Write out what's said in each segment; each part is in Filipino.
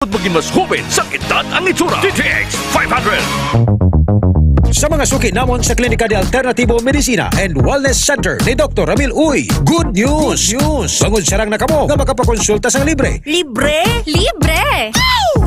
at maging mas hubin sa edad ang itsura. DTX 500. Sa mga suki namon sa Klinika de Alternativo Medicina and Wellness Center ni Dr. Ramil Uy, good news! Bangod sarang na kamo nga makapakonsulta sang libre. Libre? Libre!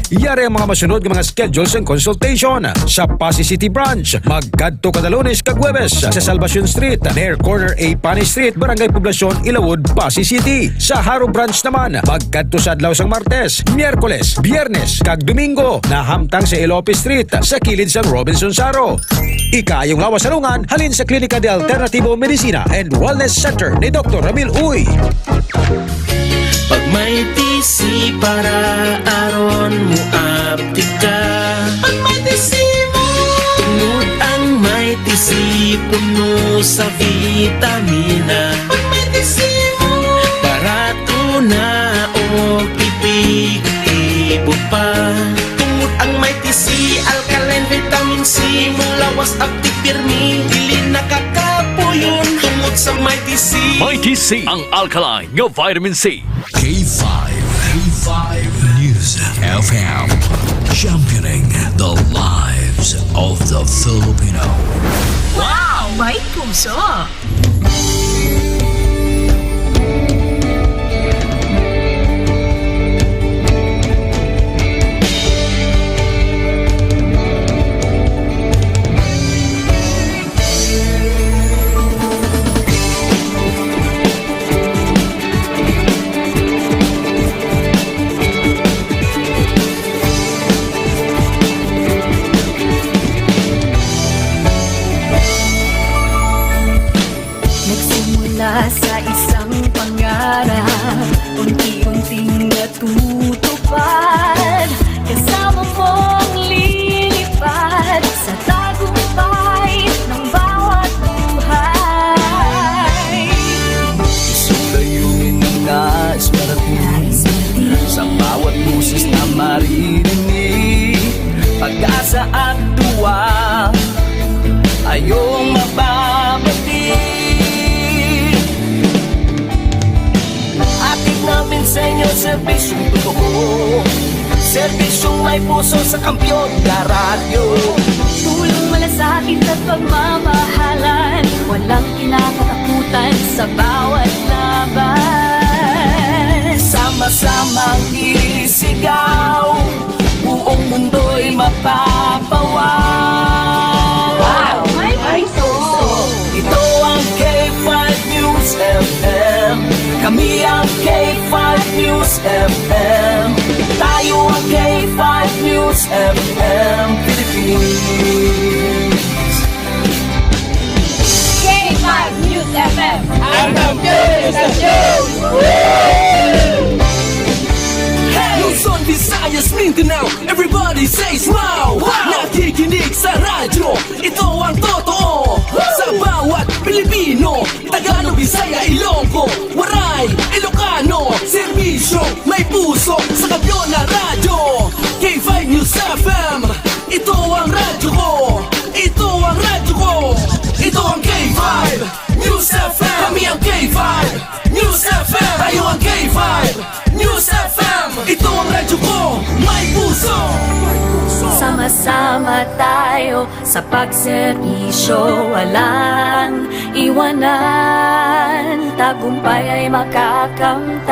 Iyari ang mga masunod ng mga schedules and consultation sa Pasay City Branch. Magkadto kada Lunes kag Huwebes sa Salvacion Street, near corner A Pani Street, Barangay Poblacion, Ilawod, Pasay City. Sa Haro Branch naman, magkadto sa adlaw sang Martes, Miyerkules, Biyernes kag Domingo na hamtang sa Ilope Street sa kilid sang Robinson Saro. Ikayong lawas salungan halin sa Klinika de Alternativo Medicina and Wellness Center ni Dr. Ramil Uy. Pag may tisi para aron mo aptika. Pag may tisi mo tungod ang may tisi puno sa vitamina. Pag may tisi mo barato na o ibo pa. Tungod ang may tisi alkaline vitamin C mulawas active pirmi dili nakakapuyon tungod sa may tisi. Mighty C, ang alkaline nga vitamin C. K5 News FM, championing the lives of the Filipino. Wow! May puso! Sa isang pangarap, unti-unting natutupad. Kasama mong lilipad sa tagumpay ng bawat buhay. Isundayunin ang nais marating sa bawat busis na maririnig. Pag-asa at tuwa ayong mababati. Ating namin sa inyo serbisyong totoo, serbisyong may puso sa kampyon na radyo. Tulong malasakit at pagmamahalan, walang kinakatakutan sa bawat laban. Sama-samang isigaw, buong mundo'y mapapawaw. Wow! May puso! Ito ang K5 News FM. Kami ang K5 News FM. Tayo ang K5 News FM Philippines. K5 News FM. Ang News Luzon, Visayas, Mindanao, everybody says wow! Nakikinig sa radyo, ito ang totoo. Sa bawat Pilipino, Tagalog, Bisaya, Ilonggo, Waray, Ilocano, serbisyo, may puso sa kampyon na radyo. K5 News FM, ito ang radyo ko. Ito ang radyo ko. Ito ang K5 News FM. Kami ang K5 News FM. Tayo ang K5 News FM. Ito ang radyo ko, may puso. Sama-sama tayo sa pagserbisyo, walang iwanan, tagumpay ay makakamtan.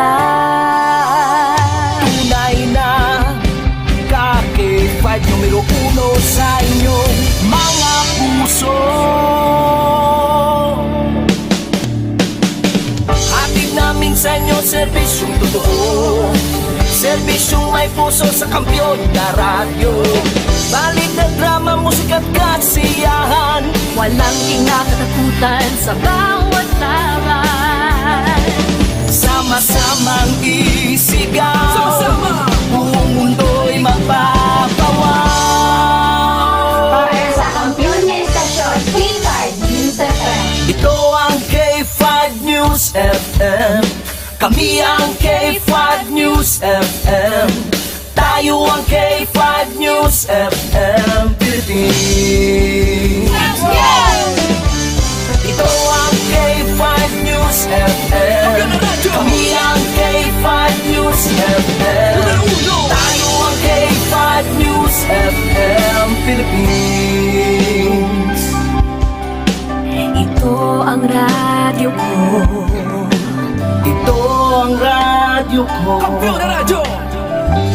Tunay na K5 numero 1 sa inyong mga puso. Hatid namin sa inyo serbisyong totoo, serbisyong may puso sa kampyon na radyo. Balik na drama, musika at kasiyahan, Walang kinakatakutan sa bawat laban. sama-samang isigaw. Sama-sama, buong mundo'y mapapawaw. Para sa kampyon na istasyon, K5 News FM. Ito ang K5 News FM. Kami ang K5 News FM. Tayo ang K5 News FM Philippines. Let's go! Ito ang K5 News FM. Kami ang K5 News FM. Tayo ang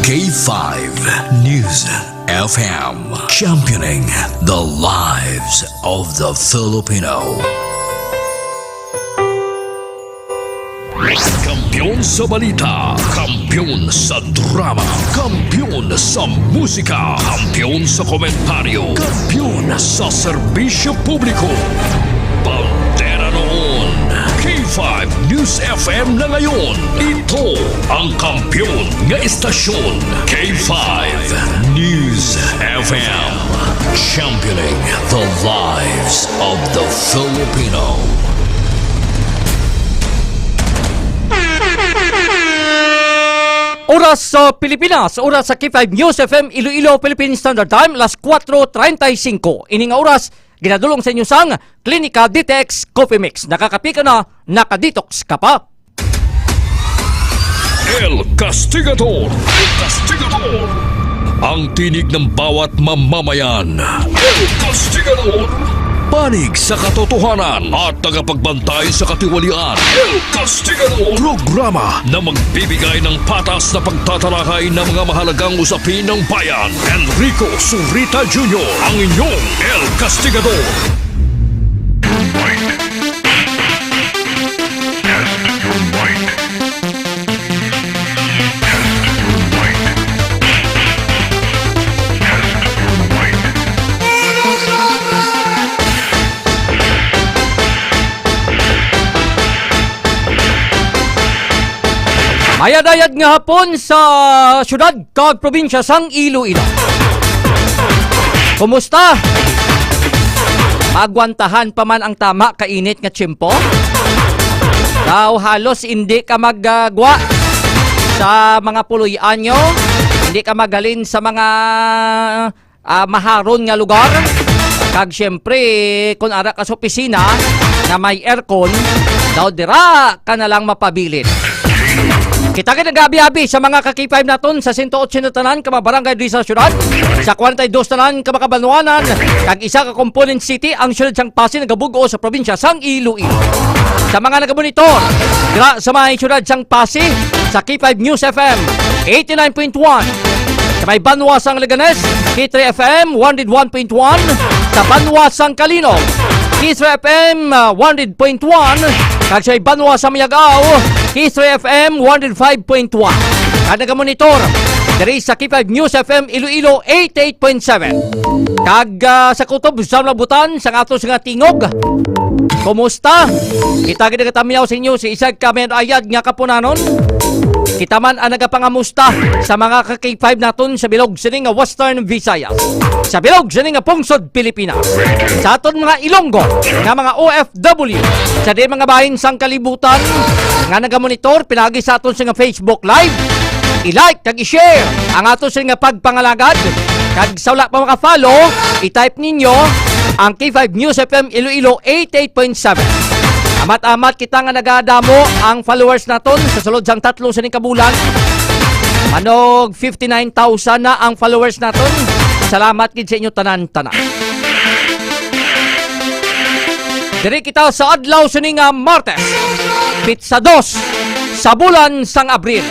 K5 News FM, championing the lives of the Filipino. Kampiyon sa balita, kampiyon sa drama, kampiyon sa musika, kampiyon sa komentaryo, kampiyon sa serbisyo publiko. Bandera noon, K5 News FM na ngayon. Ito ang kampiyon nga istasyon, K5 News FM, Championing the lives of the Filipino. Oras sa Pilipinas, oras sa K5 News FM Iloilo Philippine Standard Time, alas 4:35. Ini nga oras ginadulong sa inyo sang Klinika Ditex Coffee Mix. Nakakapi ka na, nakadetox ka pa. El Castigador, El Castigador. Ang tinig ng bawat mamamayan. El Castigador. Panig sa katotohanan at tagapagbantay sa katiwalian. El Castigador. Programa na magbibigay ng patas na pagtatalakay ng mga mahalagang usapin ng bayan. Enrico Surita Jr. ang inyong El Castigador. Mayadayad nga hapon sa syudad kag probinsya sang Iloilo. Kumusta? Magwantahan pa man ang tama kainit nga tiyempo? Daw halos hindi ka maggagwa sa mga puloy-an nyo? Hindi ka magalin sa mga maharon nga lugar? Kag syempre, kung ara ka sa opisina na may aircon, daw dira ka na lang mapabilin. Kita nagabi-abi sa mga kakipay naton sa 108 na tanan kamabarangay di sa syudad, sa 42 tanan kamakabanuanan, kag isa ka component city ang syudad sang Pasig nagabugo sa probinsya sang Iloilo. Sa mga nagamonitor, dira sa mga syudad sang Pasig, sa K5 News FM 89.1, sa may Banwa sang Leganes, K3 FM 101.1, sa Banwa sang Calino, K3 FM 100.1, kag sa Banwa sa Mayagaw, K3 FM 105.1. Kag nagamonitor diri sa K5 News FM Iloilo 88.7. Kag sa kutob sa labutan sa ato nga tingog. Kumusta? Kita gid katamiyaw sa inyo si isag ka ayad nga kapunanon. Kita man ang nagapangamusta sa mga ka-K5 naton sa bilog sining nga Western Visayas, sa bilog sining nga Pungsod Pilipinas, sa aton mga Ilonggo nga mga OFW, sa di mga bahin sang kalibutan nga nagamonitor pinagi sa aton sa nga Facebook Live. I-like kag i-share ang aton sa nga pagpangalagad. Kag sa wala pa maka-follow, i-type ninyo ang K5 News FM Iloilo 88.7. Amat-amat kita nga nagadamo ang followers naton sa sulod sang 3 sa kabulan. Manog 59,000 na ang followers naton. Salamat gid sa inyo tanan-tanan. Diri kita sa adlaw sa nga Martes, Pitsa 2 sa bulan sang Abril.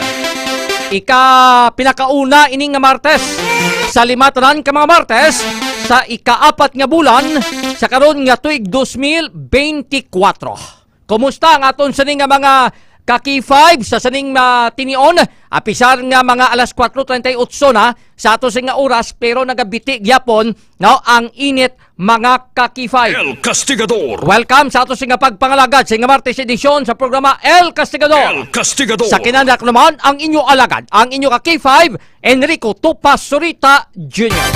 Pinakauna ining nga Martes sa 5 tanan ka mga Martes sa ika-4 nga bulan sa karon nga tuig 2024. Kumusta ang aton saning nga mga kaki-5 sa saning tinion? Apisar nga mga alas 4:38 na sa ato sing nga oras pero nagabiti gyapon no ang init mga kaki-5. El Castigador. Welcome sa ato sing nga pagpangalagad sa nga Martes edisyon sa programa El Castigador. El Castigador. Sa kinanak naman ang inyo alagad, ang inyo kaki-5 Enrico Tupas Surita Jr.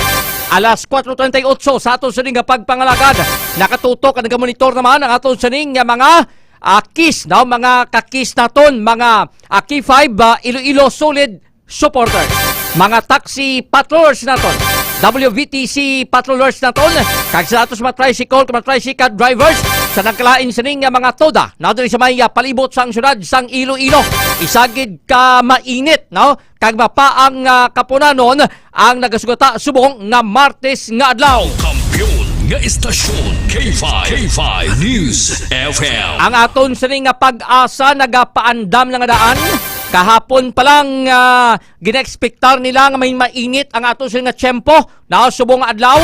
Alas 4:38 sa ato sining nga pagpangalagad. Nakatutok ang nagamonitor naman ang ato sining nga mga KIS, no? Mga kakis naton, mga K5 Iloilo Solid Supporters, mga taxi patrollers naton, WVTC patrollers naton, kag sa atos mga tricycle drivers, sa nagkalain sining nga mga toda, na diri sa may palibot sang syudad sang Iloilo. Isagid ka mainit, no? Kag mapaang kapunanon ang nagasugata subong nga Martes nga adlaw. Kampiyon nga istasyon, K5 News FM. Ang aton sining nga pag-asa nagapaandam nga daan kahapon pa lang gina-expectar nila nga may mainit ang ato sila nga tiyempo na subong adlaw.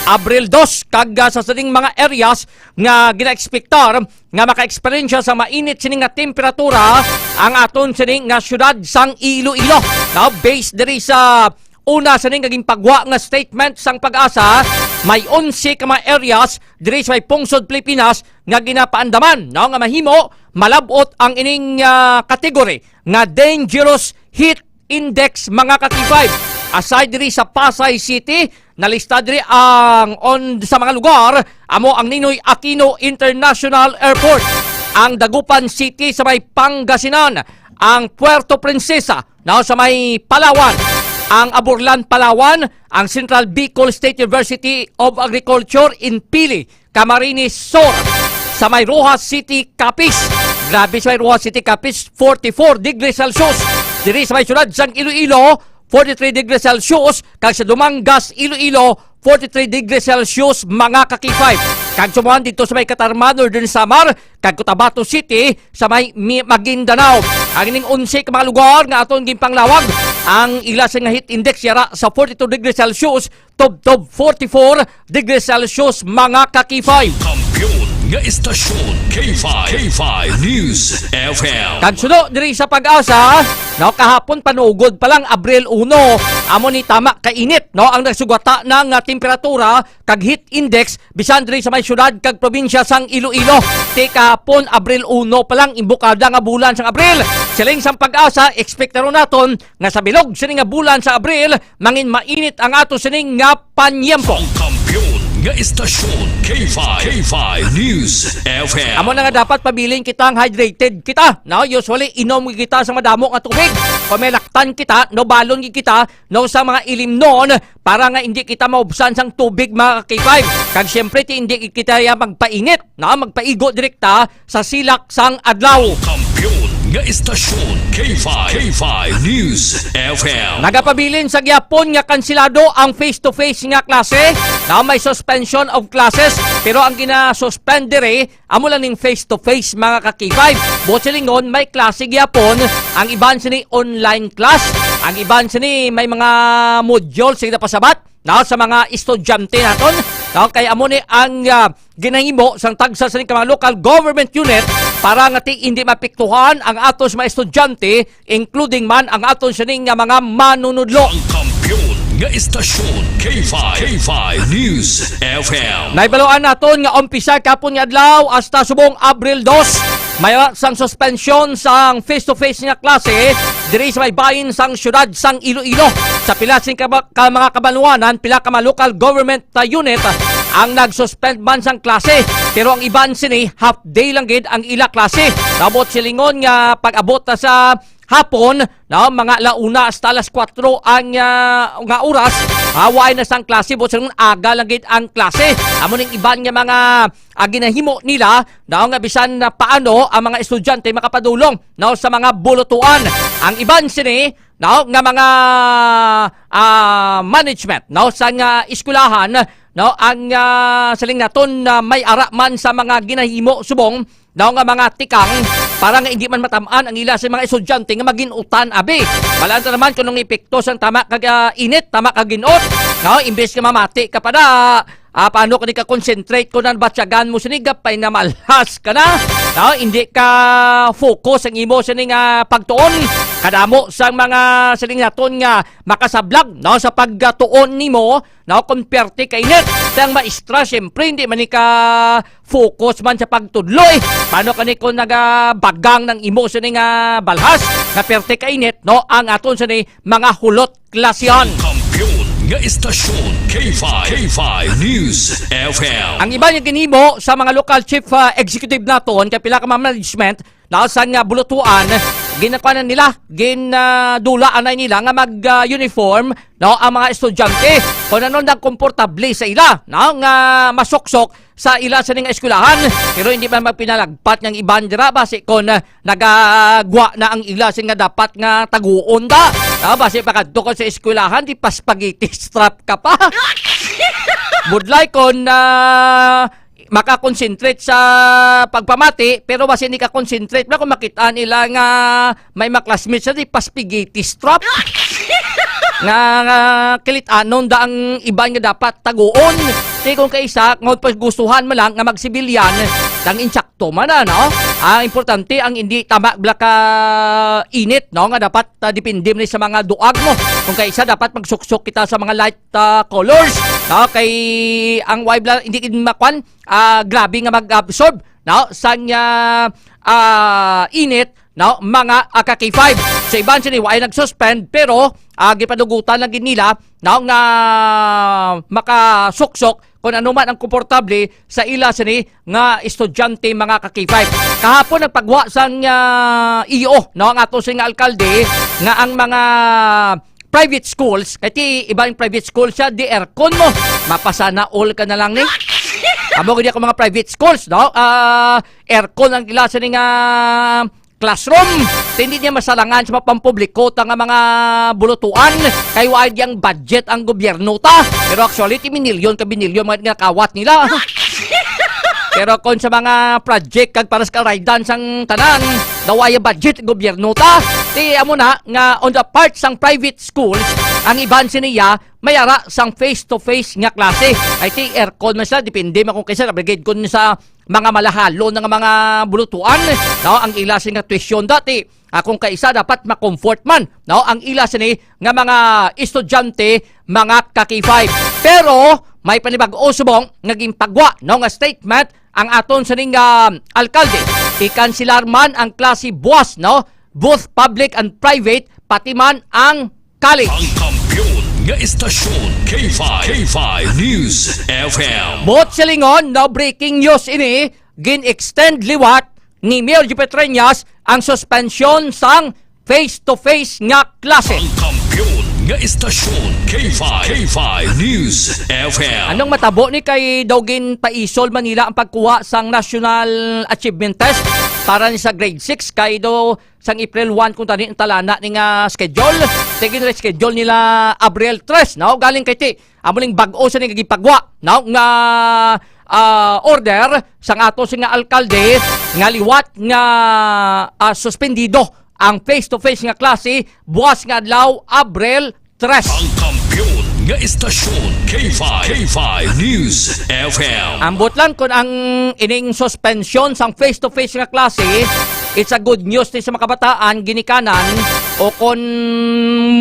Abril 2 kag sa sining mga areas nga gina-expectar nga maka-eksperyensya sa mainit sining nga temperatura ang aton sining nga syudad sang Iloilo. Now based diri sa una sa ning naging pagwa nga statement sang Pag-asa, may 11 ka mga areas diri sa may pungsod Pilipinas nga ginapaandaman nga mahimo malabot ang ining kategory nga dangerous heat index mga ka-K5. Aside diri sa Pasay City, nalista diri ang sa mga lugar amo ang Ninoy Aquino International Airport, ang Dagupan City sa may Pangasinan, ang Puerto Princesa na sa may Palawan, ang Aburlan, Palawan, ang Central Bicol State University of Agriculture in Pili, Camarines Sur, sa may Rojas City, Capiz. Grabe sa may Rojas City, Capiz, 44 degrees Celsius. Diri sa may syudad sang Iloilo, 43 degrees Celsius, kag sa Dumangas, Iloilo, 43 degrees Celsius mga ka-K5. Kag sumuhan dito sa may Katarman, Northern Samar, kag Cotabato City sa may Maguindanao. Ang ining 11 ka mga lugar nga aton ginpanglawag, ang ila sa nga heat index yara sa 42 degrees Celsius, tob 44 degrees Celsius mga ka-K5. Kampiyon nga istasyon K5 News FM. Kansuno diri sa Pag-asa, kahapon panugod pa lang Abril 1, amo ni tama kainit ang nagsugata ng temperatura kag heat index bisan diri sa may syudad kag probinsya sang Iloilo. Kahapon Abril 1 pa lang imbukada nga bulan sang Abril. Siling sang Pag-asa, ekspektaro naton nga sa bilog sining nga bulan sa Abril mangin mainit ang ato sining nga panyempo. Kampiyon nga istasyon K5 News FM. Amo na nga dapat pabiling kitang hydrated kita. Usually inom kita sa madamo nga tubig. Pamelaktan kita, balon kita sa mga ilim noon para nga hindi kita maubsan sang tubig mga K5. Kag syempre hindi kita magpainit, magpaigo direkta sa silak sang adlaw. Kampiyon nga istasyon K5 News FM. Nagapabilin sa gyapon nga kansilado ang face-to-face nga klase na may suspension of classes, pero ang gina-suspend dire amo lang ning face-to-face mga ka-K5. Botsilingon may klase gyapon, ang iban sini online class, ang iban sini may mga module sila pasabat sa mga estudyante naton. Kaya amo ni ang ginahimo sang tagsa sa mga local government unit para nga hindi mapiktuhan ang atos mga estudyante, including man ang aton sining nga mga manunudlo. Ang kampiyon nga istasyon K5 News FM. Naibaluan naton nga umpisa kapon nga adlaw hasta subong Abril 2. May sang suspension sang face-to-face nga klase diri sa may bahin sang syudad sang Iloilo. Sa pila sing mga kabaluanan, pila ka mga local government unit ang nag-suspend man sang klase. Pero ang iban sini half day lang gid ang ila klase. Nabot silingon nga pag-abot na sa hapon, mga launa hasta alas 4 ang nga oras, haway na sang klase, bot silingon aga lang gid ang klase. Amo ning iban nga mga ginahimo nila nga bisan na paano ang mga estudyante makapadulong sa mga bulutuan. Ang iban sini nga mga management sa nga eskwelahan ang saling naton may ara man sa mga ginahimo subong nga mga tikang para nga hindi man matamaan ang ila sa mga estudyante nga maginutan abi. Balanta naman kung nung epekto sang tama kag init, tama kag ginot. Imbes ka mamati ka pa na, paano ka ka concentrate ko nan batyagan mo sinigap pay na malhas ka na. Hindi ka focus ang imo sining pagtuon. Kadamo sang mga siling naton nga makasablag sa pagtuon nimo comperte kay init. Sang maestra syempre hindi man ka focus man sa pagtudloy. Paano ka kung nagabagang ng imo sining balhas na perte kay init ang aton sa mga hulot klasyan. Kampiyon nga istasyon K5 News FM. Ang iba niya ginimo sa mga local chief executive naton kay pila ka management sa nga bulutuan, ginakuha nila, ginadulaan na nila nga mag-uniform ang mga estudyante kung ano nang komportable sa ila nga masuksok sa ila sa nga eskwelahan, pero hindi man magpinalagpat ng iban dira base kon nagagwa na ang ila nga dapat nga taguon da base pakadto ko sa eskwelahan di pa spaghetti strap ka pa. Budlay kon makakonsentrate sa pagpamati pero basi hindi ka concentrate na kung makita nila nga may maklasmates sa di paspaghetti strap nga kilitanon da ang iba nga dapat taguon. Di kung kaisa ngon gustuhan mo lang nga magsibilyan dang insakto man na, no? Ang importante ang hindi tama bla ka init, no? Nga dapat depende mo sa mga duag mo. Kung kaisa dapat magsuksok kita sa mga light colors, no? Kay ang wife bla hindi kin makwan grabe nga mag-absorb, no? Sang init, no? Mga AK5. Sa iban sini ay nag-suspend pero gipadugutan lang gid nila, no? Nga makasuksok kung ano man ang komportable sa ila sini nga estudyante mga ka-K5. Kahapon nagpagwa sang iyo, no? Ang ato sing alkalde nga ang mga private schools, kaya ibang private school siya, di aircon mo. Mapasana all ka na lang ni. Amo gid ako mga private schools, no? Aircon ang ila sini nga classroom. Hindi niya masalangan sa pampubliko nga mga bulutuan kay wide yang budget ang gobyerno ta. Pero actually milyon ka binilyon mga kawat nila. Pero kung sa mga project kag para sa ride sang tanan, dawaya budget gobyerno ta. Di amo na nga on the part sang private schools, ang iban siniya mayara sang face-to-face nga klase. Ay ti aircon man sila, depende man kung kaysa brigade kun sa mga malahalo ng mga bulutuan, no? Ang ila sini nga tuition dati. Kung kaisa dapat ma-comfort man, no? Ang ila sini nga mga estudyante, mga ka-K5. Pero may panibag-o subong naging pagwa, no? Nga statement ang aton sining alkalde. Ikansilar man ang klase buwas, no? Both public and private, pati man ang college. Ang kampiyon nga istasyon K5 News FM. Bot silingon, no, breaking news ini, gin-extend liwat ni Mayor G. Petreñas ang suspension sang face-to-face nga klase. Ang kampiyon nga istasyon K5 News FM. Anong matabo ni kay Dawgin Paisol Manila ang pagkuha sang National Achievement Test para ni sa grade 6 kay do sang April 1 kung tani ang talana ni nga schedule. Tigin rin schedule nila Abril 3, no? Galing kay ti amuling bag-o sa ni pagwa, no? Nga order sang ato sing nga alkalde nga liwat nga suspendido ang face-to-face nga klase buwas nga adlaw Abril 3. Ang kampiyon nga istasyon K5 News FM. Ambot lang kung ang ining suspension sang face-to-face nga klase, it's a good news din sa mga kabataan, ginikanan, o kung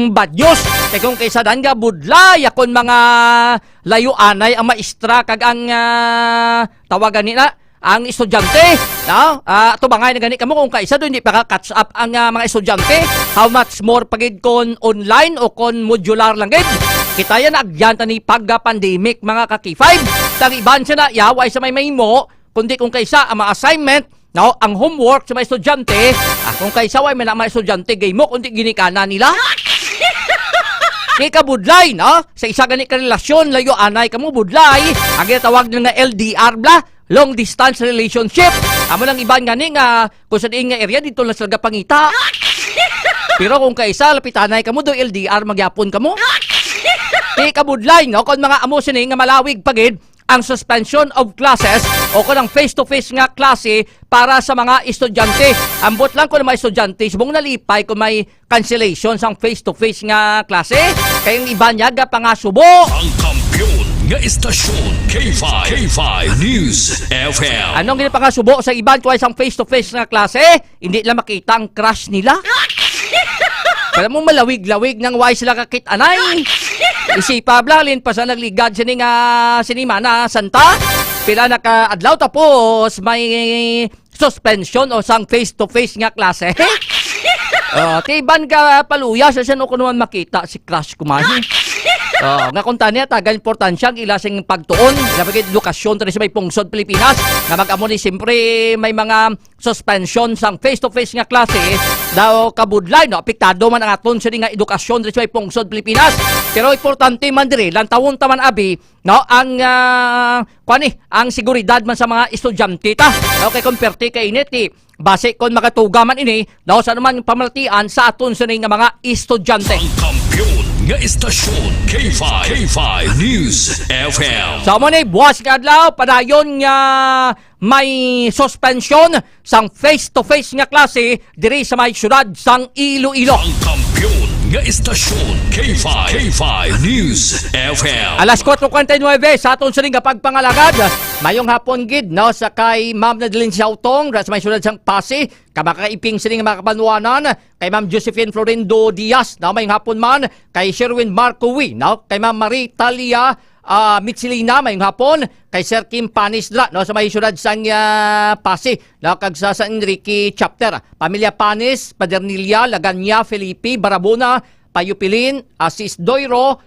bad news. Kaya kung kaysa dan nga budlay, kung mga layuanay ang maestra kag ang tawagan nila, ang estudyante, no? Ato bangay na gani kamo kung kaisa do hindi pa catch up ang mga estudyante. How much more pagid kon online o kon modular lang gid. Kita yan agyanta ni pagka-pandemic mga ka-K5. Tariban siya na yaway sa may mo, kundi kung kaisa ang mga assignment, no? Ang homework sa mga estudyante, kung kaisa way may mga estudyante game mo, kundi ginikana nila. Di ka budlay, no? Sa isa gani ka relasyon, layo anay ka mo budlay. Ang ginatawag nila nga LDR bla, long distance relationship. Amo lang iban gani nga kung sa diing nga area dito lang sila pangita. Pero kung kaisa lapitanay ka mo do LDR magyapon ka mo. Di ka budlay, no? Kung mga amo sini nga malawig pagid ang suspension of classes o kung ang face-to-face nga klase para sa mga estudyante. Ambot lang kung mga estudyante, subong nalipay kung may cancellation sang face-to-face nga klase. Kaya yung iba niya pa nga subo. Ang kampiyon nga istasyon K5 News FM. Anong ginapangasubo sa iban kung isang face-to-face nga klase? Hindi lang makita ang crush nila. Kaya mo malawig-lawig nang why sila kakit-anay. Isipa blalin pa sa nagligad sining sinima na santa. Pila nakaadlaw tapos may suspension o sang face-to-face nga klase. Tiban ka paluya sa siya no kung naman makita si crush kumahin. Nga kung tanya, taga importansya ang ilasing pagtuon. Ilapagay edukasyon tayo sa may pungsod Pilipinas. Nga mag-amo ni siyempre may mga suspension sang face-to-face nga klase. Daw kabudlay, no? Apektado man ang aton sa nga edukasyon tayo sa may pungsod Pilipinas. Pero importante man dire, lantawon taman abi, no? Ang, ang seguridad man sa mga estudyante ta. Okay, kung perti kay init, base kung makatuga man ini, daw sa naman pamalatian sa aton sa nga mga estudyante. Ang kampiyon nga istasyon K5 News FM. Sa mo ni buwas nga adlaw padayon nga may suspension sang face-to-face nga klase diri sa may syudad sang Iloilo. Ang kampiyon nga istasyon K5 News FM. Alas 4:49 sa aton sining pagpangalagad. Mayong hapon gid no sa kay Ma'am Nadlin Xiaotong sa may syudad sang Pasig. Kamakaiping sining mga kabanwanan kay Ma'am Josephine Florindo Diaz na mayong hapon man kay Sherwin Marcowi no kay Ma'am Marita Lia Mitsilina mayong hapon kay Sir Kim Panisdra no sa may syudad sang Pasig no kag sa San Enrique chapter pamilya Panis Padernilia Laganya Felipe Barabona Payupilin Sis Doiro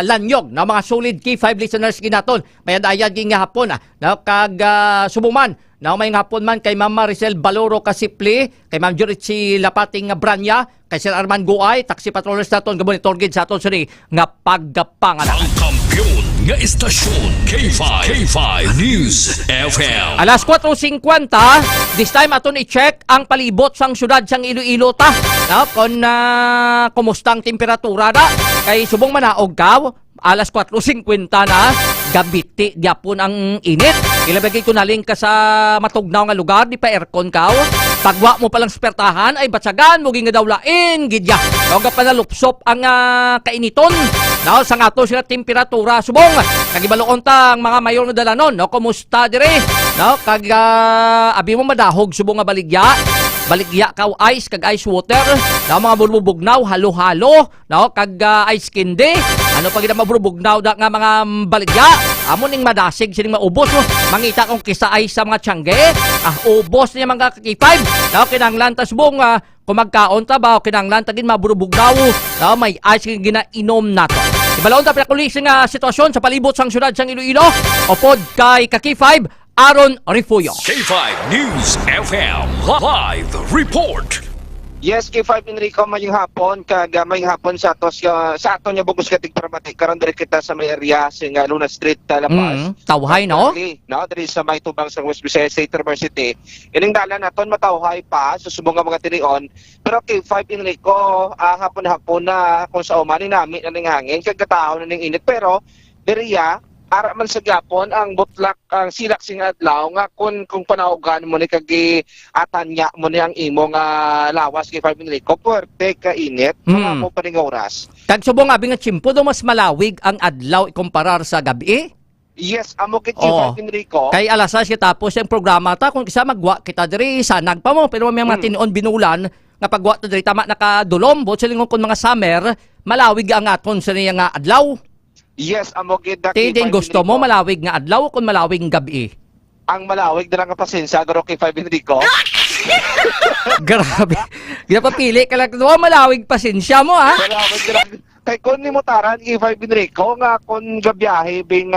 Lanyog na mga solid K5 listeners ginaton mayad ayad ging nga hapon no kag subuman na may hapon man kay Ma'am Maricel Baloro Kasipli, kay Ma'am Jurici Lapating Branya, kay Sir Arman Guay, taxi patrollers naton gabonitor gid sa aton sini nga pagpangalan. Ang kampiyon nga istasyon K5 News FM. Alas 4:50, this time aton i-check ang palibot sang syudad sang Iloilo ta. No, kon kumustang temperatura da kay subong manaog ka. Alas 4:50 na, gabiti gyapon ang init. Ilabagay ko naling ka sa matugnaw nga lugar, di pa aircon ka. Pagwa mo palang spertahan ay batsagan mo nga dawlain gidya. Huwag pa nalupsop ang kainiton. No, sa nga to sila temperatura subong. Kagibaloon ta ang mga mayor na dalanon, no, kumusta dire? No, kag abi mo madahog subong nga baligya kaw ice kag ice water na mga burubugnaw halo-halo no kag ice candy ano pag maburubugnaw da nga mga baligya amo ning madasig sining maubos no mangita kong kisa ice sa mga tiyangge ubos niya mga K5 no kinanglan tas bong kumagkaon ta ba kinanglan tagin maburubugnaw no may ice ginainom nato ibalaon ta pinakulising sitwasyon sa palibot sang syudad sang Iloilo upod kay K5 Aaron Rifuyo. K5 News FM Live Report. Yes, K5 Enrico, mayong hapon, mayong hapon sa aton niya bugos katig pramatik, karon diri kita sa may area sa Luna Street, Lapas. Tawhay, no? No, diri sa may tubang sa West Visayas State University. Ining dalan naton matawhay pa, susubong nga mga tinion. Pero K5 Enrico, hapon-hapon na kung sa umani namin na ning hangin, kagkatao na ning init. Pero, diriya, ara man sa gapon ang butlak ang silak sing adlaw nga kung panaugan mo ni kagi atanya mo ni ang imong lawas kay 5 Enrico puwerte ka init mga mo pa ning oras. Kag subong abi nga tsimpo do mas malawig ang adlaw ikumparar sa gabi. Yes, amo kay 5 Enrico. Kay alasas kita tapos yung programa ta kung kisa magwa kita diri sanag pa mo pero may mga tinuon binulan nga pagwa ta diri tama nakadulom bot silingon kon mga summer malawig ang aton sa niya nga adlaw. Yes, amo gid na din gusto mo malawig nga adlaw kung malawig nga gabi. Ang malawig na lang nga pasensya garo kay 5 Enrico. Grabe. Ginapapili ka lang malawig pasensya mo ha. Malawig na lang. Kay kun nimo taran kay 5 Enrico nga kun gabiyahe bing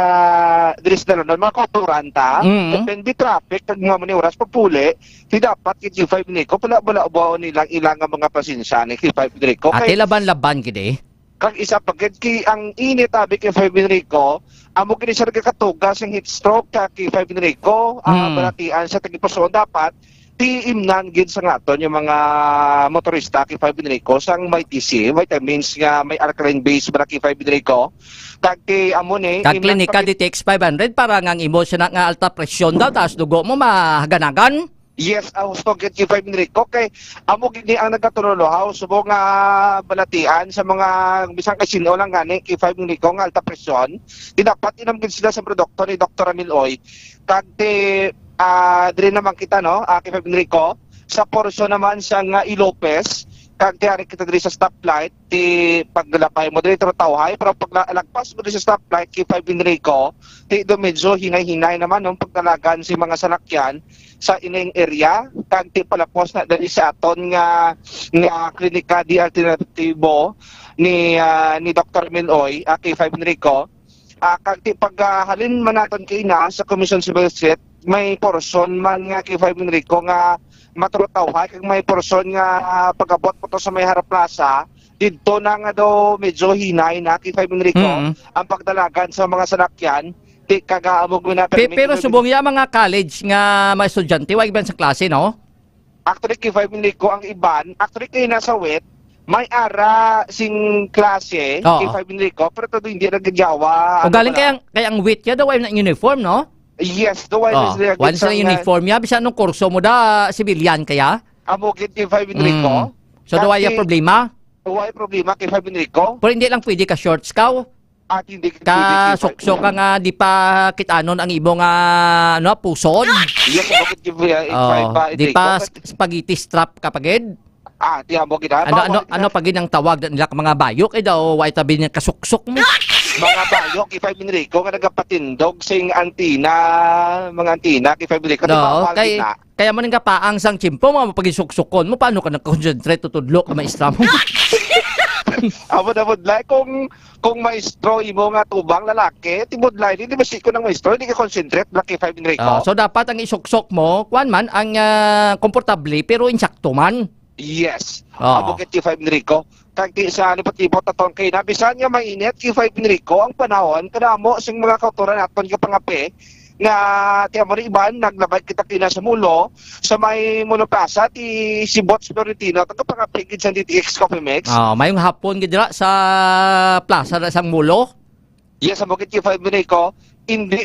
diris na lang mga kauturanta, depende traffic kag mga mani oras papuli, di dapat kay 5 Enrico pala ubaw nilang ilang nga mga pasensya ni kay 5 Enrico. Ate laban-laban gid kag isa pagid kay ang init abi kay 5 Enrico amo kini siya nagkatugas ang heat stroke kay 5 Enrico balatian sa tagipuson dapat tiimnan gid sa ngaton yung mga motorista kay 5 Enrico sang may TC vitamins nga may alkaline base ba kay 5 Enrico kag kay amo ni kag klinika DTX 500 para nga imo siya nga alta presyon daw taas dugo mo mahaganagan. Yes, gusto get kay 5 Enrico kay amo gini ang nagkatulolo subong nga balatian sa mga bisang kasino lang gani kay 5 Enrico nga alta presyon di dapat inam gid sila sa produkto ni Dr. Amiloy kag dire naman kita no kay 5 Enrico sa porsyon naman sa nga Ilopez kag tiari kita diri sa stoplight ti paglalakay mo diri tawhay pero pag lagpas mo diri sa stoplight kay 5 Enrico ti do medyo hinay-hinay naman nung pagdalagan si mga salakyan sa ining area kag ti palapos na dali sa aton nga klinika di alternatibo ni Dr. Miloy kay 5 Enrico kag ti paghalin man naton kay na sa Commission Civil Street may portion man nga kay 5 Enrico nga maturutawhay kag may portion nga pagabot po to sa may Harap Plaza didto na nga daw medyo hinay na kay 5 Enrico ang pagdalagan sa mga salakyan di kagaamog na pero subong ya mga college nga mga estudyante wag ban sa klase no actually kay 5 Enrico ang iban actually kay nasa wet May ara sing klase, Oo. K5 Enrico, pero todo hindi nagjawa. O galing kayang wit ya daw ay na uniform, no? Yes, do I Once na uniform ya, bisa anong kurso mo da, civilian kaya? Amo K5 Enrico. So daw ay problema? Why problema K5 Enrico? Pero hindi lang pwede ka shorts ka, At hindi ka sukso ka nga di pa kitanon ang ibong puson. Yes, amo K5 Di pa spaghetti strap ka pagid. Di amo kita. Ano pagid ang tawag nila ka mga bayok daw way tabi niya kasuksok mo. Mga bayok K5 Enrico nga nagapatindog sing antina, mga antina K5 Enrico. No, kaya mo nga paang sang chimpo mga pagisuksukon mo paano ka nag-concentrate tutudlo ka maestra mo. Amo na budlay kung maestro imo nga tubang lalaki, timudlay hindi ba siko ng maestro, hindi ka concentrate na K5 Enrico. So dapat ang isuksok mo, kuan man ang komportable pero insakto man. Yes. Oo. Amo K5 Enrico. Kag di sa lipot-lipot na taon kay nabisan nga mainit K5 Enrico ang panahon kadamo sing mga kauturan naton nga pangape nga ti amo ri iban naglabay kita kina sa mulo sa may Mulo Plaza ti si Bots Florentino taga pangape gid sa DTX Coffee Mix. Mayong hapon gid dira sa plaza sa sang mulo. Yes, amo K5 Enrico. Hindi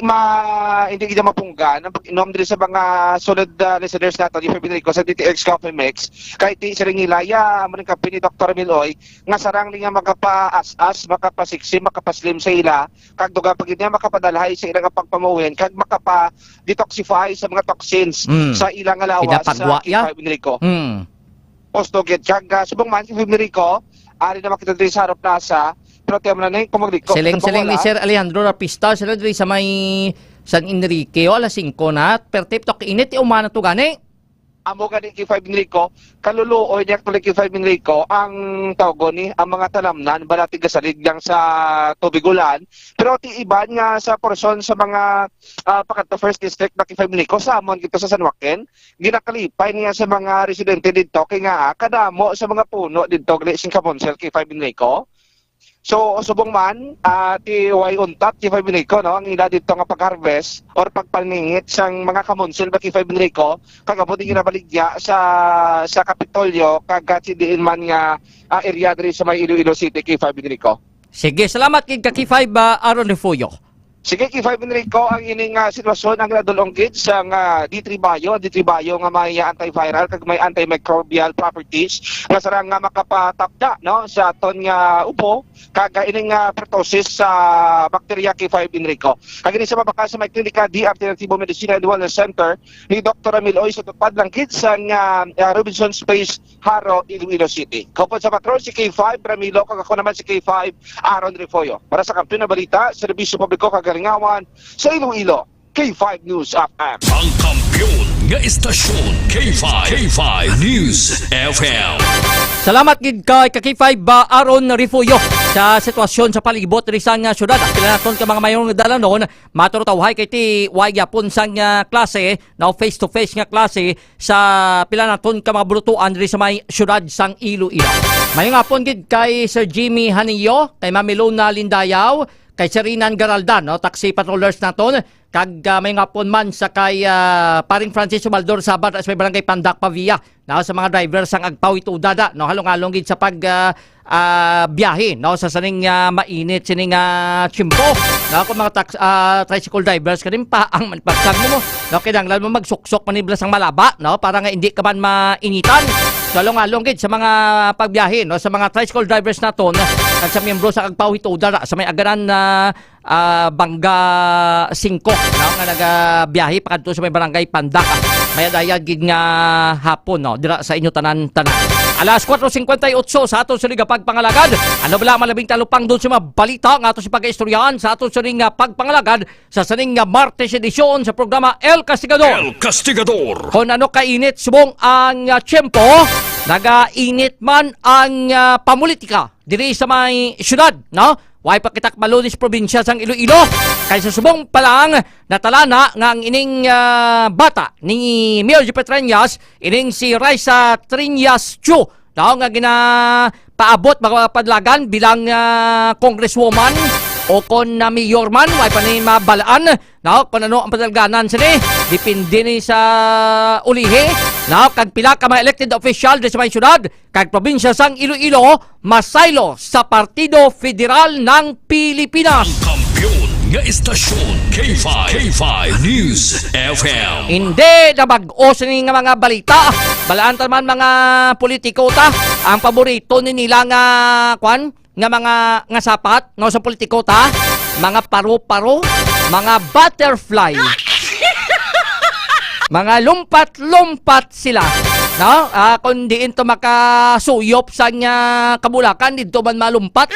kita mapunggan ang pag-inom diri sa mga solid listeners nato di Federico sa DTX Coffee Mix kahit di siring ilaya mo ning kape ni Dr. Miloy nga sarang niya makapa-as-as makapasiksi makapaslim sa ila kag duga pagid niya makapadalhay sa ilang pagpamuwen kag makapa-detoxify sa mga toxins sa ilang lawas sa K5 Enrico. Posto gid kag subong man si Federico ari na makita diri sa Haro Plaza. Pero tiyan mo na kung magliko. Siling ni Sir Alejandro Rapista, sila diri sa may San Enrique o alas 5 na. Per tip to init umana to gani. Amo gani K5 Enrico, kaluluoy niya tuloy K5 Enrico ang tawag ni ang mga talamnan balati gasalig yang sa tubig-ulan. Pero ti iban nga sa portion sa mga pakat first district na K5 Enrico sa amon dito sa San Joaquin, ginakalipay niya sa mga residente dito kay nga kadamo sa mga puno dito gali sing Kamonsel K5 Enrico. So, subong man, ti way untat, K5 Enrico, no? Ang ila dito nga pag-harvest or pagpaningit sang mga kamonsil ba K5 Enrico, kagabot yung ginabaligya sa Kapitolyo, kagatidiin man nga area diri sa may Iloilo City, K5 Enrico. Sige, salamat kay Kaki 5 Aaron Refuyo. Sige, K5 Enrico, ang ining sitwasyon ang nadulong gid sa D3 Bio nga may antiviral kag may antimicrobial properties nga sarang nga makapatapda no sa aton nga upo kag ining pertussis sa bacteria K5 Enrico. Kag ini sa mabaka sa may klinika di Alternativo Medicina and Wellness Center ni Dr. Amiloy sa tupad lang gid sa Robinson Space Haro, Iloilo City. Kapag sa patron si K5 Ramilo kag ako naman si K5 Aaron Refoyo. Para sa kampiyon na balita, serbisyo publiko kag Lingawan sa Iloilo, K5 News FM. Ang kampiyon nga istasyon K5 News FM. Salamat gid kay Kaki 5 Aaron Refuyo sa sitwasyon sa palibot diri sa syudad. Pila naton ka mga mayong dalanon maturutawhay kay ti wayapon sang klase now face to face nga klase sa pila naton ka mga bulutuan diri sa may syudad sang Iloilo. Mayong hapon gid kay Sir Jimmy Hanillo, kay Ma'am Milona Lindayaw, kay Serinan Garaldan, no, taxi patrollers naton, kag may ngapon man sa kay paring Francis Umaldor Sabat as may barangay Pandak Pavia, no, sa mga drivers sang agpaw ito dada, no, halong-halong gid sa pag biyahe, no, sa saning mainit sining chimpo, no, kung mga tricycle drivers kanin pa ang manpagsag mo, no, kinahanglan mo magsuksok maniblas ang malaba, no, para nga hindi ka man mainitan. So, halong-halong gid sa mga pagbiyahe, no, sa mga tricycle drivers naton at sa miyembro sa agpaw ito dada sa may agaran na Bangga 5, no, nga nagabiyahe pa kadto sa may barangay Pandak. May dayag gid nga hapon, no, dira sa inyo tanan. Alas 4:58 sa aton sa pagpangalagad. Ano bala malabing talupang doon sa mga balita nga ato si pag-istoryahan sa aton sa pagpangalagad sa saning Martes edisyon sa programa El Castigador. El Castigador. Kung ano kainit subong ang tiyempo, nagainit man ang pamulitika diri sa may syudad, no? Way pakitak Malolos probinsya sang Iloilo. Kay sa subong palang natalana nga ang ining bata ni Mayor Petrenias, ining si Raisa Triñas Chu, no, nga ginapaabot mga padlagan bilang congresswoman o kon na mayor man, way pa ni mabalaan, no, kung ano ang patalganan sini, depende ni sa ulihi, no, kag pila ka mga elected official di sa may syudad, kag probinsya sang Iloilo, masaylo sa Partido Federal ng Pilipinas. Kampiyon nga istasyon K5 News FM. Hindi na bag-o sa nga mga balita. Balaan ta man mga politiko ta. Ang paborito ni nila nga kwan nga mga nga sapat no sa politiko ta, mga paro-paro, mga butterfly. Mga lumpat-lumpat sila. No? Kung diin to makasuyop sa nga kabulakan, dito man malumpat.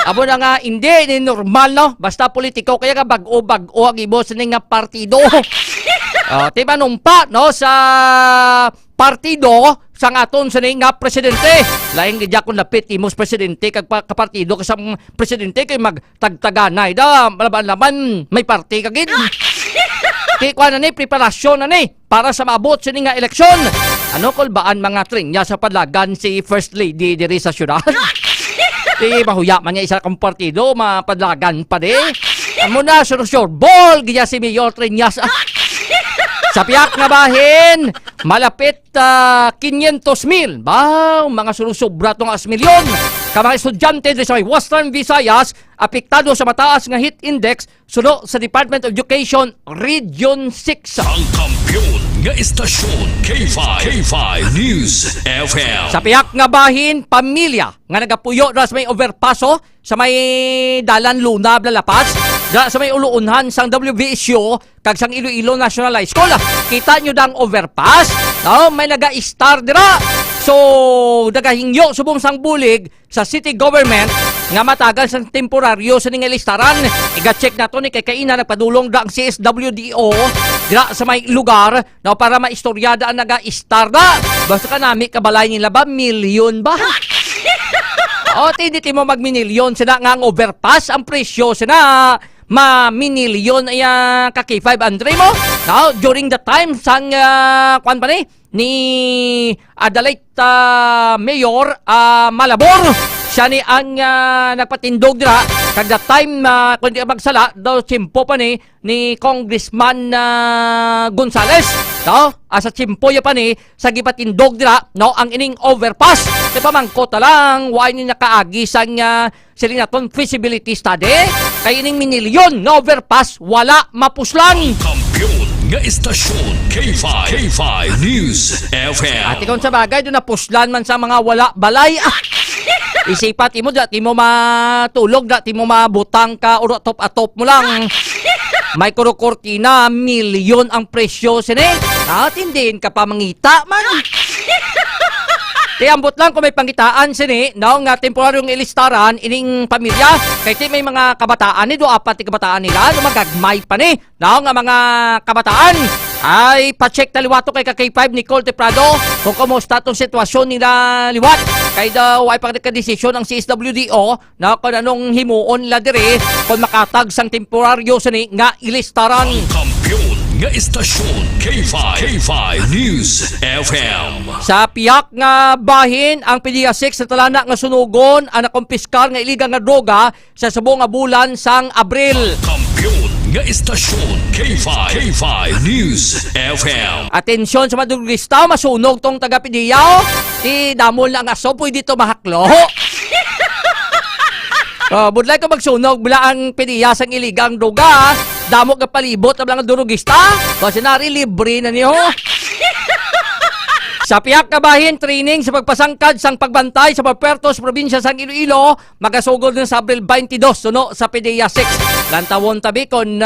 Abo na nga, hindi ni normal, no? Basta politiko, kaya nga bag-o ang ibo sa nga partido. Diba numpa, no? Sa partido, sa aton sa nga presidente. Laing gidya kung lapit imos presidente, kag kapartido, kasang presidente, kay magtagtaganay. Da, laban-laban, may party kagid. Kaya kwa na ni, preparasyon na ni, para sa maabot sa nga eleksyon. Ano kulbaan mga trinya sa padlagan si First Lady diri sa syudad? Di mahuya man niya isa kong partido, mapadlagan pa di. Amo na, sur ball, gaya si Mayor Triñas. Sa piyak nga bahin, malapit 500,000. Ba, mga sulusubra tong milyon. Kamang estudyante sa may Western Visayas, apektado sa mataas nga heat index, suno sa Department of Education, Region 6. Ang kampiyon nga istasyon K5 News FM. Sa piyak nga bahin, pamilya nga nagapuyo na sa may overpasso, sa may Dalan Luna, Blalapas, da sa may uluunhan sang WVSU, kag sang Iloilo National High School. Kita nyo dang overpass, no? May naga-star dira. So, nagahingyo subong sang bulig sa city government nga matagal sang temporaryo sa nga listaran. Iga-check na to ni kay kaina nagpadulong da ang CSWDO dira sa may lugar, no, para maistoryada ang naga-star da. Basta ka nami kabalay nila ba? Milyon ba? O, hindi mo magminilyon sila nga ang overpass. Ang presyo sila ma-minilyon ay kaki-5 Andre mo. Now, during the time sang kwan pa ni Adelaide Mayor Malabor, siya ni ang nagpatindog dira. Kag that time kung di magsala daw tsimpo pa ni Congressman Gonzales, no? Sa tsimpo ya pa sa gipatindog dira, no, ang ining overpass. Di pa mangko talang way ni nakaagi sang silinaton feasibility study. Kay ining minilyon nga overpass wala mapuslan. Kampiyon nga istasyon K5 News FM. At ikon sa bagay, doon napuslan man sa mga wala balay. Isipat mo, dati mo matulog, dati mo mabutang ka, uro top-atop mo lang. May kurukortina, milyon ang presyo sini. At hindi ka pa mangita man. Tiambot lang kung may pangitaan sini, no, nga temporaryong ilistaran, ining pamilya, kaya may mga kabataan ni, do apat kabataan nila, magagmay pa ni, no, nga mga kabataan, ay pa-check na liwato kay K5 Nicole Teprado, kung kumusta itong sitwasyon nila liwat, kaya daw ay pagkakadesisyon ng CSWDO, na kung anong himuon nila dire, kung makatag sang temporaryo sini, nga ilistaran. Kampiyon nga istasyon K5 News FM. Sa piyak nga bahin, ang PDEA 6 sa talana nga sunugon ang nakumpiskar nga iligang nga droga sa subong nga bulan sang Abril. Kampiyon nga istasyon K5 News FM. Atensyon sa madugista, masunog tong taga PDEA. Ti damol na ang aso, pwede to mahaklo. Budlay ko magsunog bila ang PDEA sang iligang droga. Damo ka palibot ang mga durugista. Kasi nari libre na niyo. Sa piyak kabahin, training sa pagpasangkad sang pagbantay sa Papertos, probinsya sang Iloilo, magasugod na sa Abril 22, suno sa PDEA 6. Lantawon tabi kung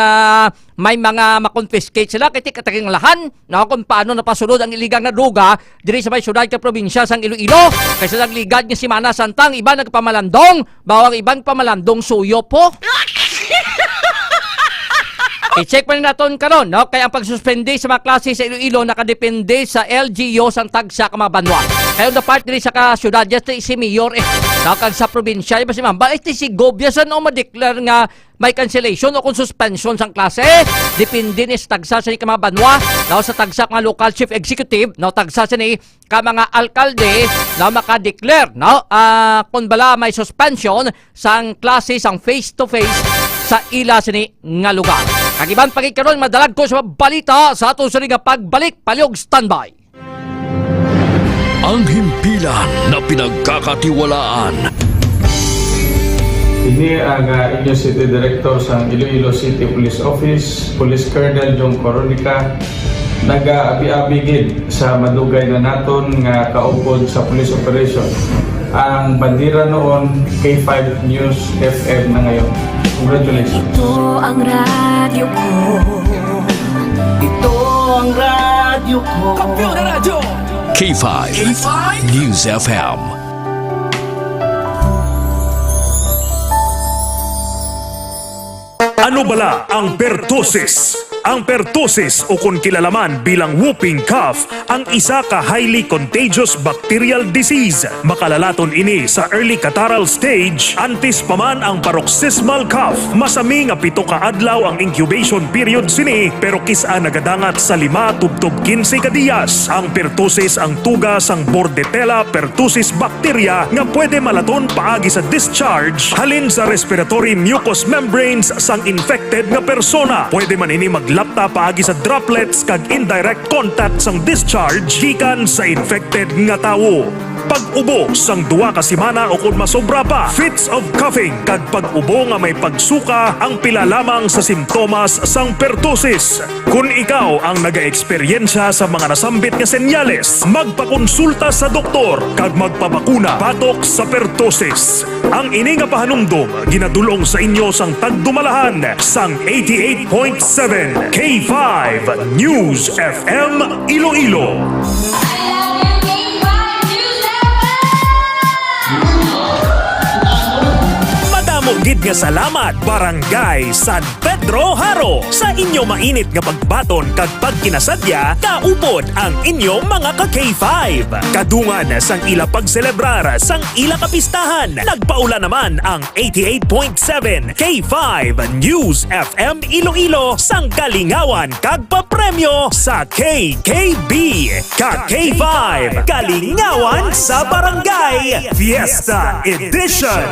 may mga makonfiscate sila, kaya kataking lahan, na kung paano napasunod ang iligang na droga, diri sa may syudad ka probinsya sang Iloilo. Kasi nagligad niya si Mana Santang, iba nagpamalandong, bawang ibang pamalandong suyo po. I-check pa rin natin karon, no? Kaya ang pagsuspende sa mga klase sa Iloilo nakadepende sa LGU sang tagsa ka mga banwa. Kayo na part diri sa kasyudad, just si mayor nakag sa probinsya, ba si ma'am, ba iti si gobyasan o ma-declare nga may cancellation o kung suspension sang klase. Depende ni sa tagsa sa ni ka mga banwa, daw sa tagsa nga local chief executive, no, tagsa sa ni ka mga alkalde na maka-declare, no, kung bala may suspension sang klase sang face-to-face sa ila sa ni nga lugar. Kagiban pagikaroon, madalag ko sa balita sa ato sa nga pagbalik, paliog standby. Ang himpilan na pinagkakatiwalaan. Ini ang inyo City Director sa Iloilo City Police Office, Police Colonel Jong Coronica, nag-abi-abigid sa madugay na naton nga kaupod sa police operation. Ang bandira noon, K5 News FM na ngayon. Congratulations. Ito ang radyo ko. Ito ang radyo ko. Kampiyon na radyo! K5 News FM. Ano bala ang pertussis? Ang pertussis o kung kilalaman bilang whooping cough ang isa ka highly contagious bacterial disease. Makalalaton ini sa early catarrhal stage antes pa man ang paroxysmal cough. Masami nga 7 ka adlaw ang incubation period sini pero kisa nagadangat sa 5 tubtob 15 ka diyas. Ang pertussis ang tuga sang Bordetella pertussis bacteria nga pwede malaton paagi sa discharge halin sa respiratory mucous membranes sang infected nga persona. Pwede man ini maglapta paagi sa droplets kag indirect contact sang discharge gikan sa infected nga tawo. Pag-ubo sang 2 ka semana o kung masobra pa, fits of coughing kag pag-ubo nga may pagsuka ang pila lamang sa simptomas sang pertussis. Kung ikaw ang naga-eksperyensya sa mga nasambit nga senyales, magpakonsulta sa doktor kag magpabakuna batok sa pertussis. Ang ini nga pahanumdom ginadulong sa inyo sang tagdumalahan sang 88.7 K5 News FM Iloilo. Gid nga salamat Barangay San Pedro Haro sa inyo mainit nga pagbaton kag pagkinasadya kaupod ang inyong mga ka K5. Kadungan sang ila pagselebrar sang ila kapistahan. Nagpaula naman ang 88.7 K5 News FM Iloilo sang kalingawan kag papremyo sa KKB. Ka K5 Kalingawan sa Barangay Fiesta Edition.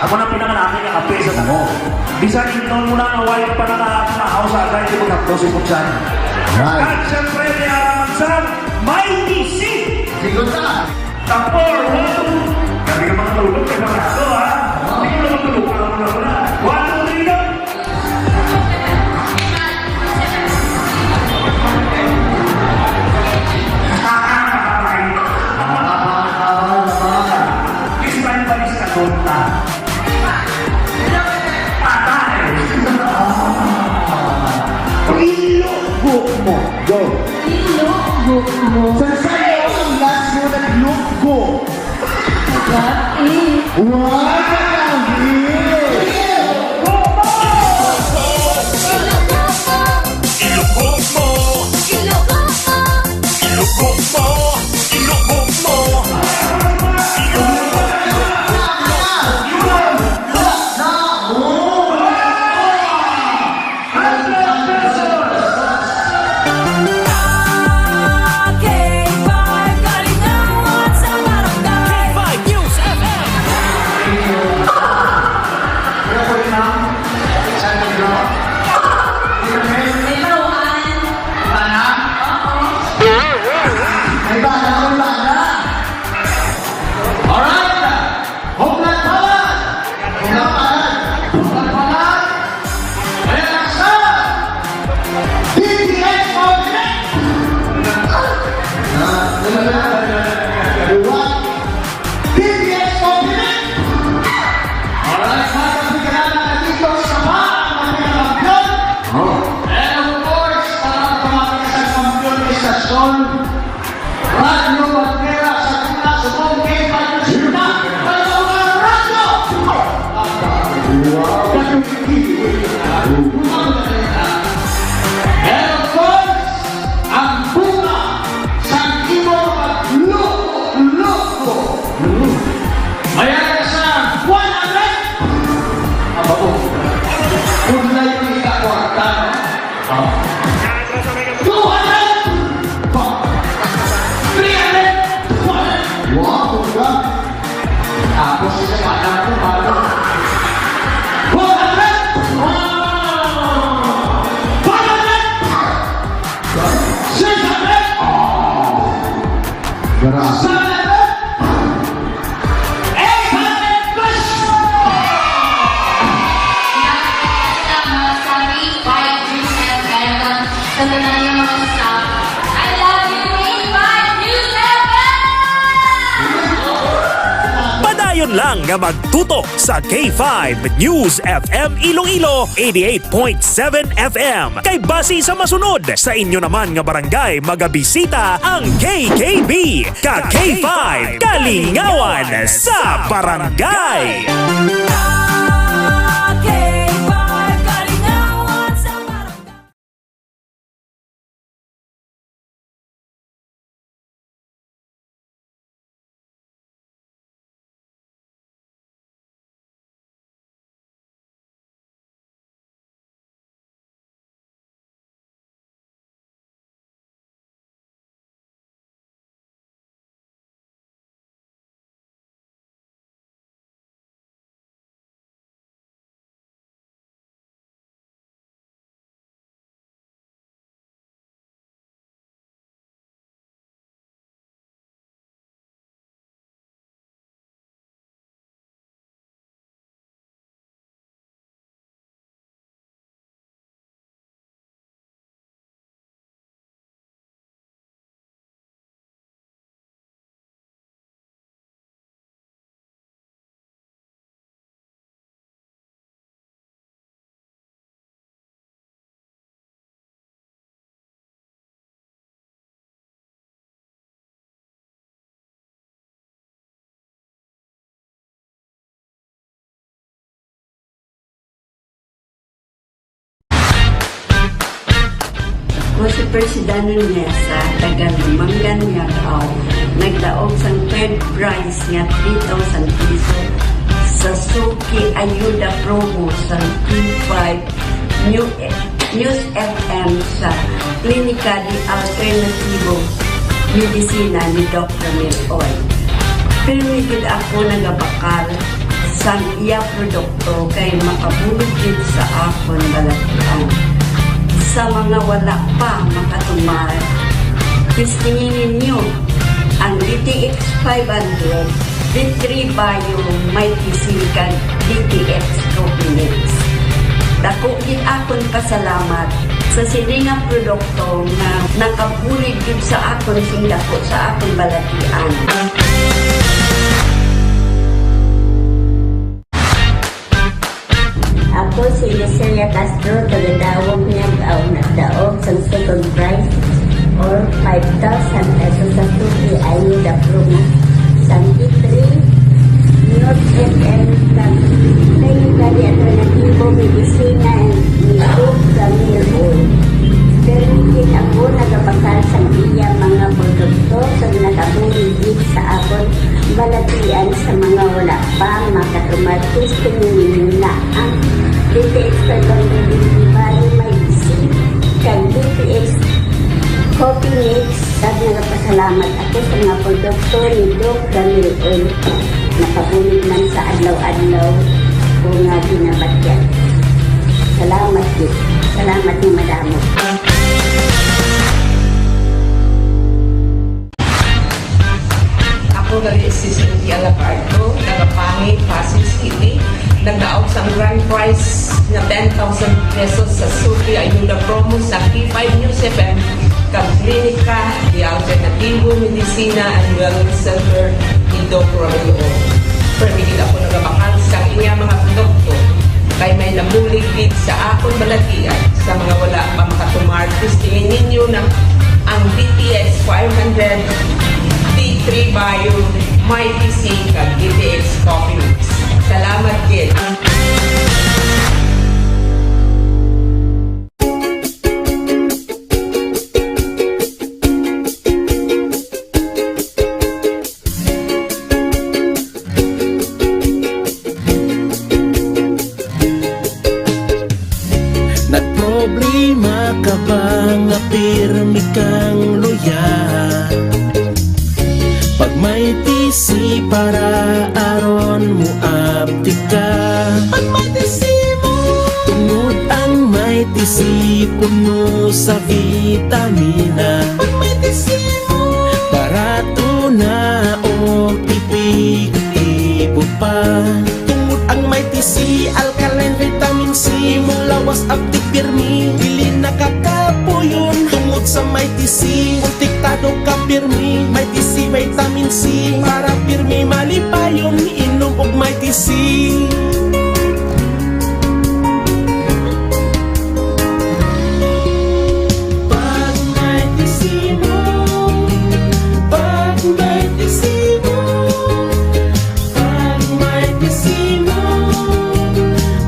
Ako na pinangalaki ng kape sa tamo. Bisan noon muna ang white pa nakamahaw sa agay di magkapto si Putsan. At siyempre ni Aramansan, may isip! Sigot na! Tapor, kami ka mga tulog ka naman ito ha? Hindi ko naman tulog ka naman na. 1, 2, 3, go! Please, man, balis ka tonta. Ilugbo mo. Go. Ilugbo mo. Saan ang last mo na lugbo? Padayon lang nga magtutok sa K5 News FM Iloilo 88.7 FM. Kay base sa masunod sa inyo naman nga barangay magabisita ang KKB. Ka K5 Kalingawan sa barangay. Ko si Presidente Nesa, taga Lumanggan Yakaw, nagdaog sang third prize nga 3,000 piso sa Suki Ayuda Promo sa P5 News FM sa Klinika di Alternativo Medicina ni Dr. Miloy. Permitted ako nagabakal sa iya produkto kay makabulog din sa akon balatian. Sa mga wala pa makatumar, pistingin ninyo ang DTX 500 D3 Bio Mighty Silicon DTX Propinix. Dako din akon pasalamat sa siningang produkto na nakabulig din sa akon sing dako sa akon balatian. Ako si Yesenia Castro, tagadawag niya nagdaog sa second prize or 5,000 pesos sa suki ay nidapro na. Santi 3, News FM, Clinical Alternativo Medicina and Dr. Camille Oil. Permitin ako nagapakal sa iya mga produkto sa nakabuligid sa akon balatian sa mga wala pa makatumatis tingin na ang DTX Pagpangilitin Bali may isip kag DTX Coffee Mix. Sad nagapasalamat ako sa mga produkto ni Dr. Camille Oil. Nakabulig man sa adlaw-adlaw o nga ginabatyan. Salamat din. Salamat ni madamo. Ako nali si Cynthia Lacardo, nagapangit, Pasig City. Nagdaog sa grand prize na 10,000 pesos sa Suki Ayuda Promo sa P5 News FM, kag Klinika, the Alternativo Medicina and Wellness Center ni Dr. Camille. Permitid ako nagabakal sa inya mga produkto kay may nabuligid sa akon balatian sa mga wala pa makatumartis. Tingin ninyo na ang BTX 500 D3 Bio Mighty C kag BTX Coffee Mix. Salamat kid. Nagproblema ka ba nga pirmi kang luya? Pag may tisi para aron mo aptika. Pag may tisi mo, tungod ang may tisi puno sa vitamina. Pag may tisi mo, barato na o tipig ibo pa. Tungod ang may tisi, alkaline vitamin C, mulawas aptik pirmi, dili nakakapuyon. Tungod sa may tisi, kontiktado ka pirmi, may tisi vitamin C, para pirmi malipayon, inom og may tisi. Pag may tisi mo, pag may tisi mo, pag may tisi mo,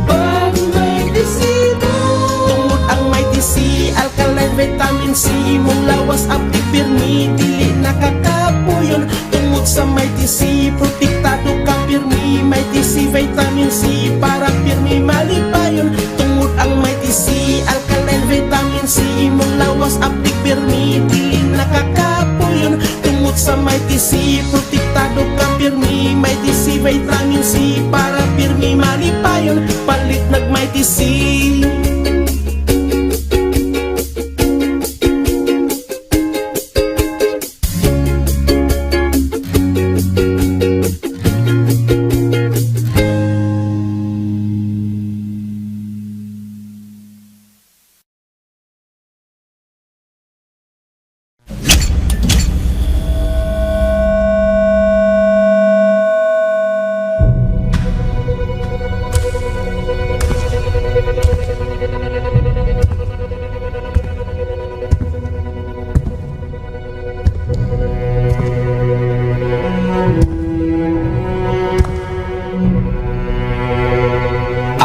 pag may tisi mo. Tungod ang may tisi, alkaline vitamin C, mong lawas aptik pirmi, dili nakakapuyon. Tungod sa may tisi, protektado ka pirmi, may tisi vitamin C, para pirmi malipayon. Tungod ang may tisi, alkaline vitamin C, mong lawas aptik pirmi, dili nakakapuyon. Tungod sa may tisi, protektado ka pirmi, may tisi vitamin C, para pirmi malipayon. Palit nag may tisi.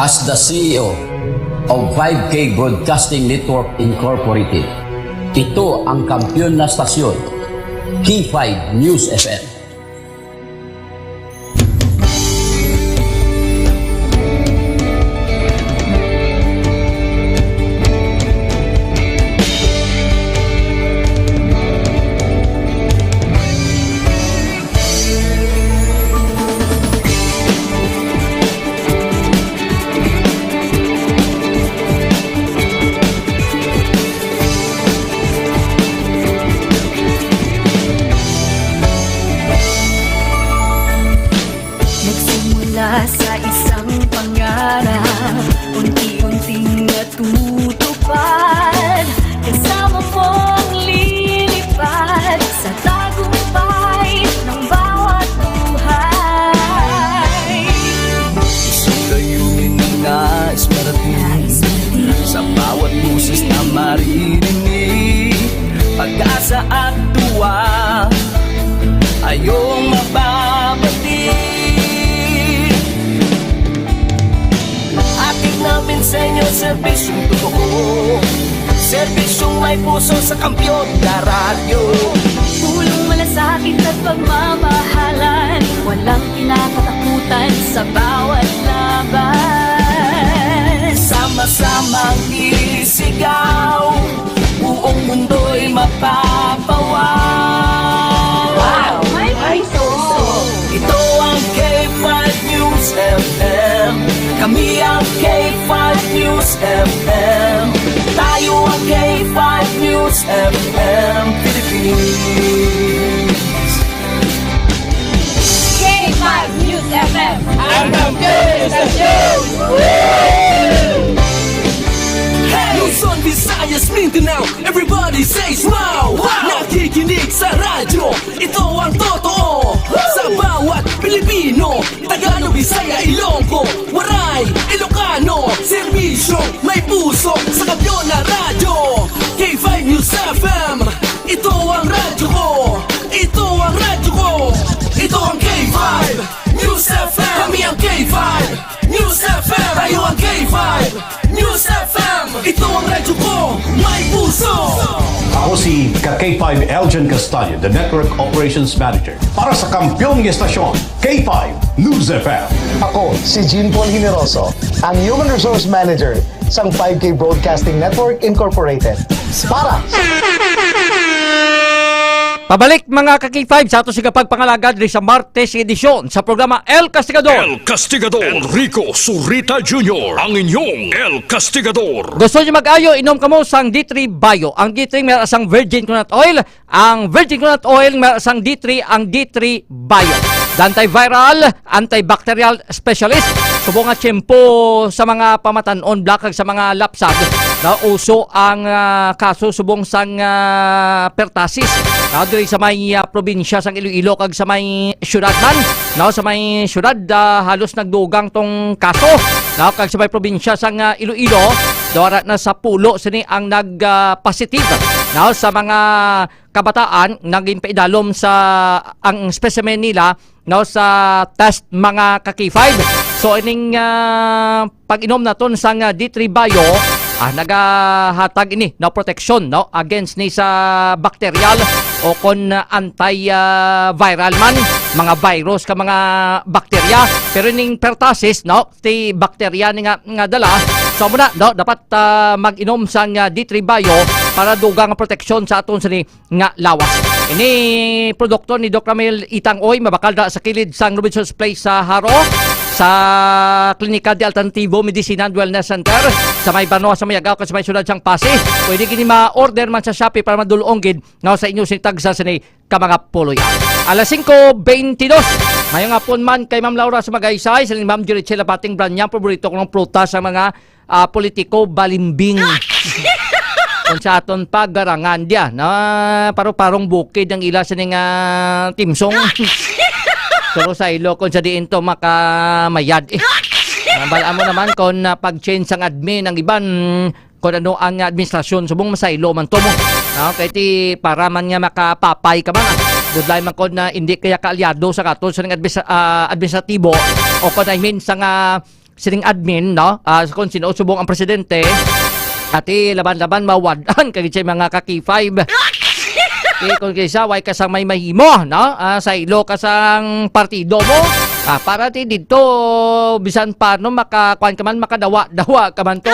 As the CEO of 5K Broadcasting Network Incorporated, ito ang kampiyon na stasyon, K5 News FM. pag-asa at tuwa, ayong mababati. Ating namin sa inyo, serbisyong totoo, serbisyong may puso sa Kampiyon na Radyo. Tulong malasakit at pagmamahalan, walang kinakatakutan sa bawat laban. Sama-samang isigaw, buong mundo'y mapapawaw. Wow! May puso! Ito ang K5 News FM. Kami ang K5 News FM. Tayo ang K5 News FM Philippines. K5 News FM! Ang kampiyon sa news! Luzon, Visayas, Mindanao, everybody says wow! Nakikinig sa radyo, ito ang totoo. Sa bawat Pilipino, Tagalog, Bisaya, Ilonggo, Waray, Ilocano, serbisyo, may puso sa Kampiyon na Radyo. K5 News FM, ito ang radyo ko, ito ang radyo ko, ito ang K5 News FM. Kami ang K5 News FM, tayo ang K5 News FM. Ito ang radyo ko, may puso. Ako si K5 Eljan Castaño, the Network Operations Manager para sa Kampiyon ng Estasyon, K5 News FM. Ako si Jean Paul Generoso, ang Human Resource Manager sa 5K Broadcasting Network Incorporated. Para Pabalik mga ka-K5 sa ato sigapag pangalagad sa Martes edisyon sa programa El Castigador. El Castigador Rico Surita Jr. Ang inyong El Castigador. Gusto nyo mag-ayo, inom kamo sang D3 Bio. Ang D3 meron asang virgin coconut oil. Ang virgin coconut oil meron asang D3, ang D3 Bio. Antiviral, antibacterial specialist. Subong nga tiyempo sa mga pamatanon, blakag sa mga lapsag. Na uso ang kaso subong sang pertasis. Diri sa may probinsya sang Iloilo kag sa may syudad man. Sa may syudad halos nagdugang tong kaso. Kag sa may probinsya sang Iloilo, dawara na sa pulo sini ang nag-positive. Sa mga kabataan naging paidalom sa ang specimen nila sa test mga ka-K5. So ining pag-inom naton sang D3 Bio nagahatag ini na protection against ni sa bacterial o kon anti-viral man mga virus ka mga bakterya. Pero ning pertussis ti bakterya ni nga dala. So muna dapat mag-inom sang D3 Bio para dugang protection sa aton sini nga lawas. Ini produkto ni Dr. Mel Itang Oy mabakal sa kilid sang Robinson's Place sa Haro, sa Klinika de Alternativo Medicina and Wellness Center sa may Banoa sa Mayagaw sa may syudad sang Pasig. Pwede kini ma-order man sa Shopee para madulong gid sa inyo sintag sa sini ka mga puloy. Alas 5:22 mayong hapon man kay Ma'am Laura sa Magaysay, sa Ma'am Jerichela Bating Brand niya paborito ko ng prutas sa mga politiko balimbing. Kung sa aton pagarangan dia na paro-parong bukid ang ila sa ning timsong. Pero sa ilo kung sa diin to makamayad balaan mo naman kung pag-change ang admin ang iban kung ano ang administrasyon subong masaylo man to mo. Kaya ti para man nga makapapay ka man. Budlay man kung hindi kaya kaalyado sa katon sa ning administratibo o kung I mean sa sining admin kung sino subong ang presidente. Ati laban-laban mawadan kay mga ka-K5. Kung kaysa way kasang may mahimo sa ilo kasang partido mo para ti dito bisan paano makakuan ka man makadawa-dawa ka man to.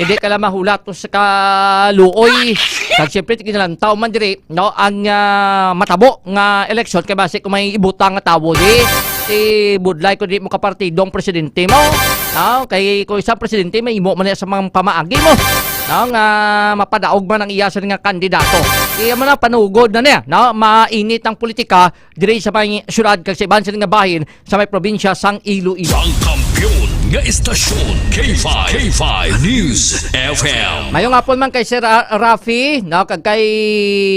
Hindi ka lang mahulat to sa kaluoy. Kag siyempre kinalantaw man diri ang matabo nga eleksyon kay base kung may ibutang nga tawo budlay ko di mo kapartidong presidente mo. Kay kung isang presidente may imo man sa mga pamaagi mo. Nga mapadaog man ang iya sa nga kandidato. Kaya man na panugod na niya. Mainit ang politika diri sa may syudad kag sa iban sa nga bahin sa may probinsya sang Iloilo. Ang kampiyon nga istasyon K5 News FM. Mayong hapon man kay Sir Rafi, kag kay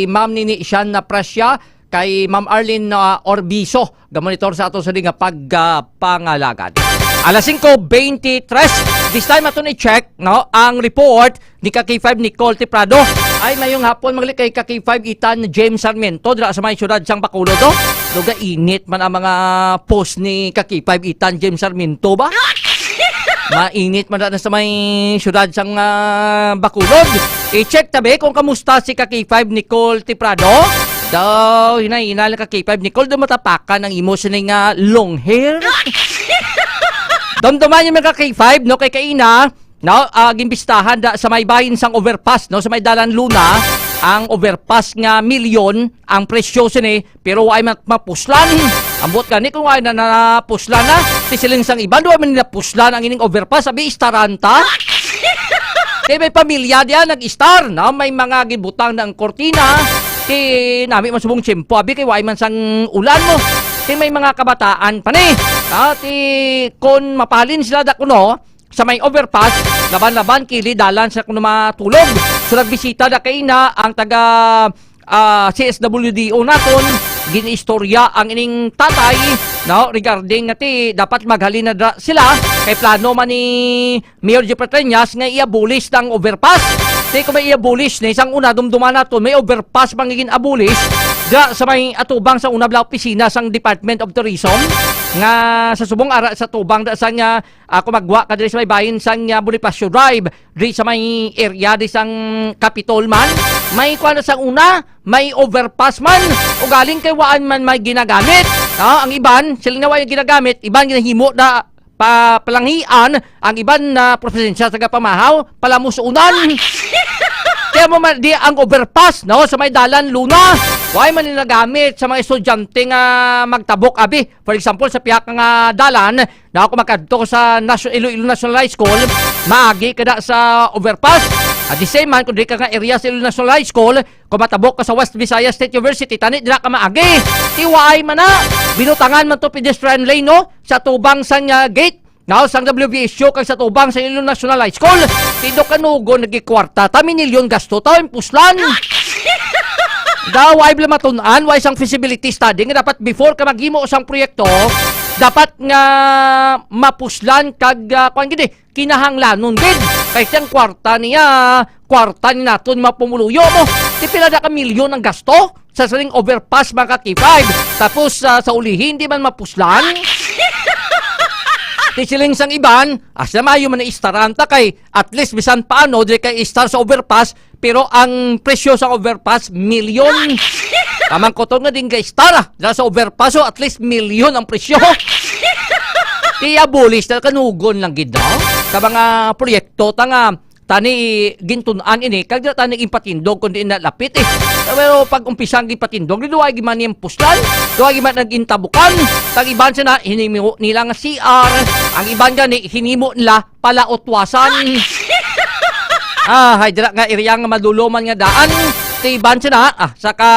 Ma'am Nini Sian na Presya, kay Ma'am Arlene Orbiso, gamonitor sa ato sa nga pagpangalagad. Alas 5:23, this time ato ni check ang report ni ka-K5 Nicole Tiprado Ay, mayong hapon maglikay ka K5 itan James Sarmiento dira sa may syudad sang Bacolod do. Duga init man ang mga post ni ka K5 itan James Sarmiento ba? Mainit man na sa may syudad sang Bacolod. I-check tabi kung kamusta si ka K5 Nicole Tiprado. Daw, hinahinal ka K5 Nicole, dumatapakan ang imo sining long hair. Damdaman yung mga K5, no, kay Kaina, no, gimbistahan da, sa may bayin sang overpass, no, sa may Dalan Luna, ang overpass nga milyon, ang presyo sini, pero ay mapuslan. Ambot gani kung ay napuslan na, pisiling sang iba, doon man nila puslan ang ining overpass, sabi, istaranta. Kaya may pamilya diyan, nag-star, no, may mga gibutang ng kortina, kay nami masubong tiyempo, abi kay way man sang ulan mo. Kay may mga kabataan pa ni. Kung mapalin sila da kuno sa may overpass, laban-laban kili dalan sa kuno matulog. So nagbisita da kay na ang taga CSWDO naton, ginistorya ang ining tatay, no, regarding ngati dapat maghalin na sila kay plano man ni Mayor Jeffrey Treñas nga i-abolish ng overpass. Di ko may i-abolish na isang una dumduman nato may overpass mangiging abolish da sa may atubang sa una bla opisina sang Department of Tourism nga sa subong ara sa tubang da sang kumagwa ka diri sa may bayin sang Bonifacio Drive diri sa may area di sang Capitol man may kuan sa una may overpass man o galing kay waan man may ginagamit ang iban sila nga way ginagamit iban ginahimo da palangian ang iban na presensya sa pamahaw palamusunan. Kaya mo man di ang overpass no sa may Dalan Luna why man ninagamit sa mga estudyante nga magtabok abi for example sa pihak nga dalan na ako makadto sa Iloilo National High School maagi kada sa overpass at the same man kung di ka nga area sa Iloilo National High School kung matabok ka sa West Visayas State University tani dira ka maagi tiwaay man na binutangan man to pedestrian lane no sa tubang sang gate now, sang WVSU kag sa tubang sa Iloilo National High School, tido kanugo nagikwarta, taminilyon gasto, tawin puslan. Daw, ay blamatunan, way sang feasibility study, nga dapat before ka maghimo sang proyekto, dapat nga mapuslan kag, kinahanglanon gid. Kaya siyang kwarta ni naton mapumuluyo mo. Di pila na ka milyon ang gasto sa saling overpass mga K5. Tapos sa ulihin, di man mapuslan. Siling sang iban, asya mayo man na istaranta kay at least bisan paano di kay istar sa overpass pero ang presyo sa overpass milyon. Tamang ko to nga din kay istar sa overpass so at least milyon ang presyo. I-abolish na kanugon lang gid ka mga proyekto tanga tani gintunan ini kag tani impatindog kundi na lapit pero pag umpisang gipatindog duay gi man yung puslan duay gi man nagintabukan tag iban siya na hinimo nila nga CR ang iban gani hinimo nila pala utwasan hay dira nga area nga maduluman nga daan iban siya na saka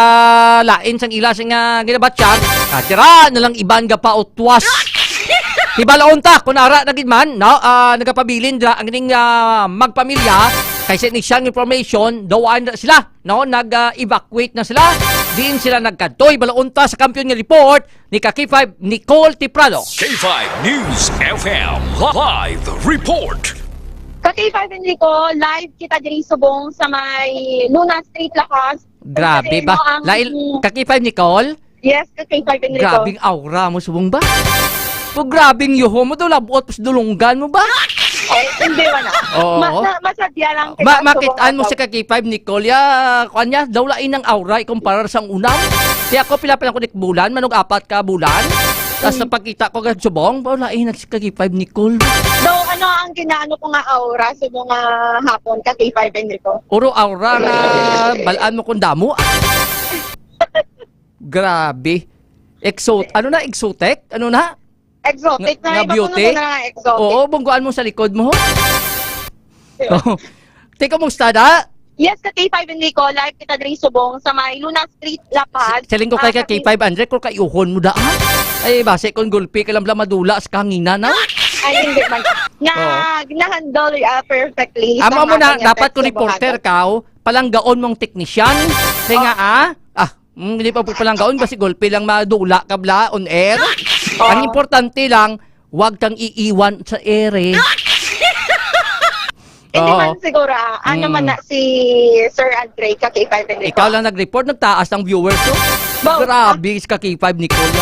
lain sang ila nga ginabatsyag dira na lang iban ga pa utwas. Hibalaon ta, kung ara na man, no, nagapabilin dira ang ining magpamilya, kaysa ni siyang information, dawaan na sila, no, nag-evacuate na sila, diin sila nagkadtoy, balaon ta sa kampiyon nga report ni K5 Nicole Tiprado. K5 News FM Live Report. K5 Nicole, live kita diri subong sa may Luna Street, Lakas. Grabe ba? K5 Nicole? Yes, K5 Nicole. Grabing aura mo subong ba? O grabing yuho mo daw, labuot pas dulunggan mo ba? Hindi man na. Oo. Masadya lang. Makitaan mo si K5 Nicole, kanya, daw lain ng aura, ikumpara sa unang. Kaya ako pila-pila ko bulan, manog 4 ka bulan. Tapos napakita ko ka subong, lain na si K5 Nicole. Daw, ano ang ginaano ko nga aura sa mga hapon, K5 Nicole? Uro aura na balaan mo kung damo. Grabe. Ano na, exotic? Ano na? Exotic na, iba beauty? ko na exotic. Oo, bungguan mo sa likod mo. Teka mong stada? Yes, K5 Nicole, live kita diri subong sa may Luna Street, Lapad. Saling ko kay K5 Andre, kung kayuhon mo da ay, base kung gulpi ka lang madula sa kangina na. Ay, hindi man. Ginahandle perfectly. Ama mo na, dapat kung reporter ka, palanggaon mong teknisyan. Kaya nga, hindi pa palanggaon, basi gulpi lang madula ka bla on air. Ang importante lang, huwag kang iiwan sa ere. Hindi Oo. man siguro, ano man na si Sir Andre, ka K5 Enrico. Ikaw lang nag-report, nagtaas ng viewers ko. Grabe, ka K5 Nicole.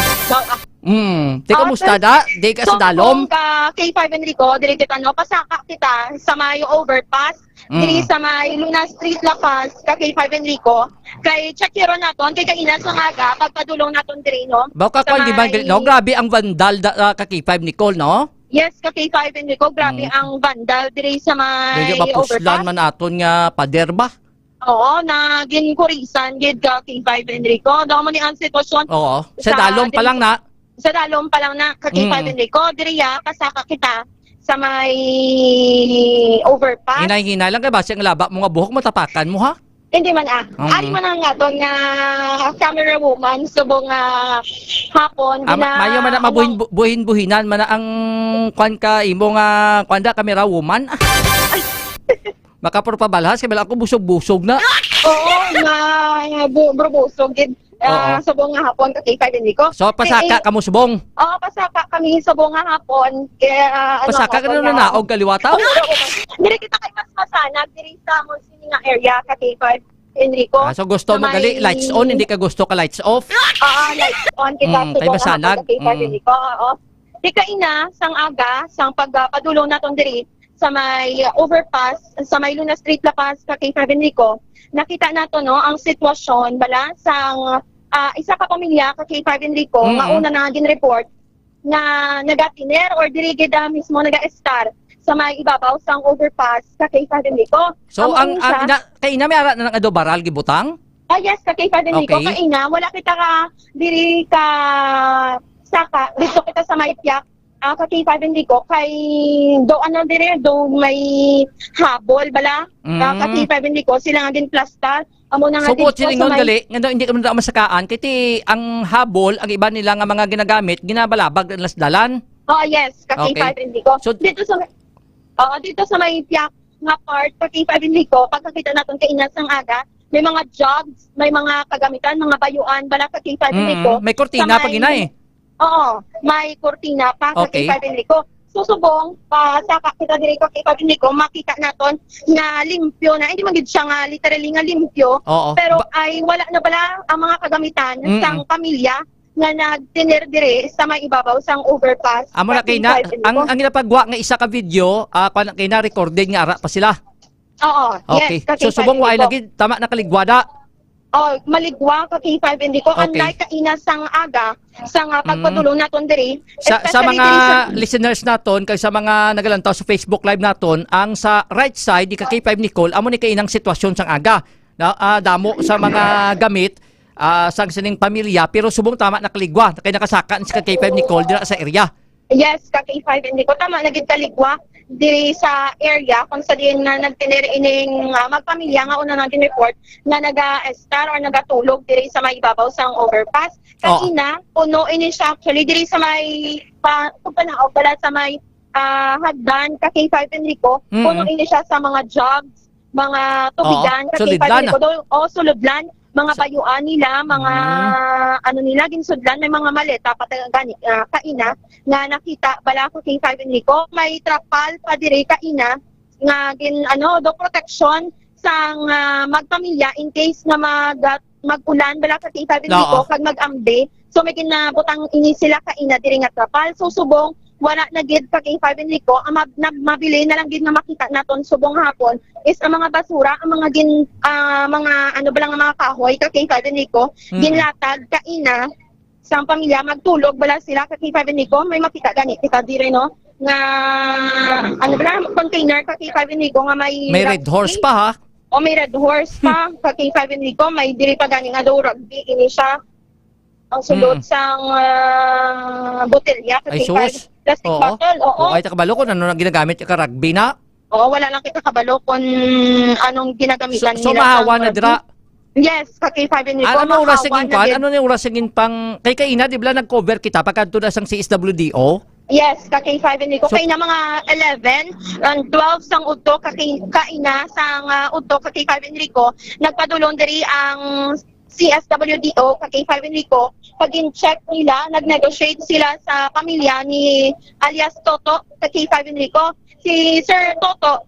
Di ka musta da? Di ka sa dalom? Ka K5 Enrico, dili kita no, pasaka kita sa may overpass, dili sa may Luna Street Lapas, ka K5 Enrico. Kay checkero naton, kay kaina sa aga, pagpadulong naton diri no. Baka Sa kung di ba, may- no? Grabe ang vandal ka K5 Nicole, no? Yes, ka K5 Enrico, grabe ang vandal diri sa Hindi may ba puslan overpass. man aton nga pader ba? Oo, na ginkurisan gid ka K5 Enrico. Daw mo ni ang sitwasyon. Oo. Sa dalom pa lang na. Sa dalom pa lang na ka K5 Enrico, diriya pasaka kita sa may overpass. Hinay-hinay lang kay ba siyang laba mo nga buhok matapakan mo ha? Hindi man Ari man ang nga doon nga camera woman subong hapon Mayo man na mabuhin-buhinan man na ang kwan ka imo nga kwan da camera woman. Baka por pabalhas kay ako busog-busog na. Oo, nga brubusog gid. Subong nga hapon ka K5 Enrico. So pasaka kamo subong. Oo, pasaka kami subong nga hapon. Kaya Pasaka ka na naog kaliwataw. Diri kita kay mas masanag diri sa Monsini nga area ka K5 Enrico. So gusto mo gali lights on, hindi ka gusto ka lights off? Oo, lights on kita kay masanag. K5 Enrico. Oo. Di ka ina sang aga sang pagpadulong naton diri sa may overpass sa may Luna Street Lapas ka K5 Enrico. Nakita nato no ang sitwasyon bala sang isa ka pamilya ka K5 Enrico nga una na gin-report na nagatiner or diri gid mismo naga-star sa may ibabaw sang overpass ka K5 Enrico. So ang kay ina may ara na ng adobaral gibutang? Yes, ka K5 Enrico. Okay. Kaina, wala kita ka diri ka saka dito kita sa may tiyak ka K5 Enrico kay do ano diri do may habol bala ka K5 Enrico sila nga din plastar amo na nga So dito po silingon gali nga hindi ka man masakaan kiti ang habol ang iba nila nga mga ginagamit ginabalabag las dalan. Oh yes, ka K5 Okay. Enrico. So dito sa may tiyak nga part ka K5 Enrico pagkakita naton kay inas ang aga may mga jobs, may mga kagamitan, mga bayuan bala ka K5 Enrico. May kortina Sa pag ina eh. Oo, may kortina pa sa Okay. K5 Enrico. Susubong sa kita diri ko K5 Enrico makita naton nga limpyo na hindi man gid siya nga literally nga limpyo Oo. pero ay wala na bala ang mga kagamitan sang pamilya nga nagtiner dire sa may ibabaw sang overpass. Amo na sa kay na K5 Enrico. ang ginapagwa nga isa ka video kwan kay na recorded nga ara pa sila. Oo, Okay. yes, ka So K5 subong wa Enrico. lagi tama na kaligwada. Oh, maligwa ka K5 Enrico. Okay. Unlike kaina sang aga sang pagpadulong naton diri. Sa especially mga diri sa- listeners naton kay sa mga nagalantaw sa Facebook live naton, ang sa right side di ka K5 Nicole amo ni kay inang sitwasyon sang aga. Damo sa mga gamit sang sining pamilya pero subong tama nakaligwa kay nakasakan si ka K5 Nicole dira sa area. Yes, ka K5 Enrico. Tama, naging kaligwa diri sa area kung sa din na nagtinir ining magpamilya nga una natin report na naga-star or nagatulog diri sa may ibabaw sang overpass. Kanina, puno ini siya actually diri sa may panaog bala sa may hagdan ka K5 Enrico. Puno ini siya sa mga jobs, mga tubigan ka K5 suludlan Enrico. Suludlan. Mga bayuan nila, mga ano nila, ginsudlan, may mga maleta, patagani, kaina, nga nakita, bala ko K5 Enrico, may trapal pa diri kaina, nga do protection sang magpamilya in case na mag-ulan, bala ka K5 Enrico, kag mag-amde, so may ginabutang ini sila kaina diri nga trapal, so subong, wala na gid ka K5 Enrico, ang mabili na lang gid na makita naton subong hapon is ang mga basura, ang mga mga balang mga kahoy ka K5 Enrico, ginlatag kaina sa pamilya magtulog bala sila ka K5 Enrico, may makita gani kita dire no nga container ka K5 Enrico nga may red horse pa ha. O may red horse pa ka K5 Enrico, may diri pa gani nga do rugby ini siya ang sulod sang botelya ka Ay, K5 sus. plastic bottle. Oo. Ay takabalo ko ano na ginagamit ka rugby na. Oo, wala lang kita kabalo kung anong ginagamitan So nila. mahawa na dira. Yes, ka K5 Enrico. Ano oras saging mahawa na pan? Ano ni oras saging pang kay kaina di ba nag-cover kita pagkadto na sang CSWDO? Yes, ka K5 Enrico. So- Kaya na mga 11, ang 12 sang udto kaina sang udto ka K5 Enrico. Nagpadulong diri ang CSWDO kay 5 Enrico, pag in-check nila, nag-negotiate sila sa pamilya ni alias Toto kay 5 Enrico. Si Sir Toto,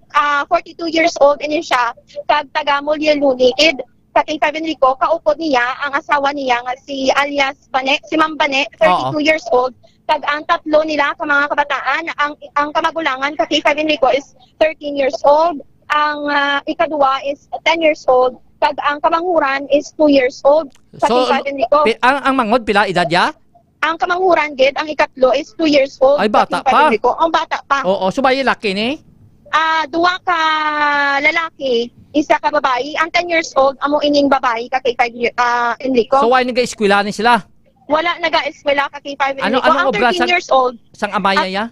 42 years old ini siya, kag taga Mulyalunitid. Kay 5 Enrico, kaupod niya ang asawa niya nga si alias Bane, si Ma'am Bane, 32 years old. Kag ang tatlo nila ka mga kabataan, ang kamagulangan kay 5 Enrico is 13 years old. Ang ikadua is 10 years old. Kag ang kamanghuran is 2 years old. So, Kay 5 Enrico. ang mangod, pila edad ya? Ang kamanghuran gid, ang ikatlo is 2 years old. Ay, bata kay 5 pa. Enrico. Ang bata pa. Oo, subay laki ni? Duwa ka lalaki, isa ka babae. Ang 10 years old, amo ining babae ka kay 5 Enrico. So, why nag-eskwela ni sila? Wala naga-eskwela ka kay 5 Enrico. Anong Ang obra 13 years old, sang amaya ya?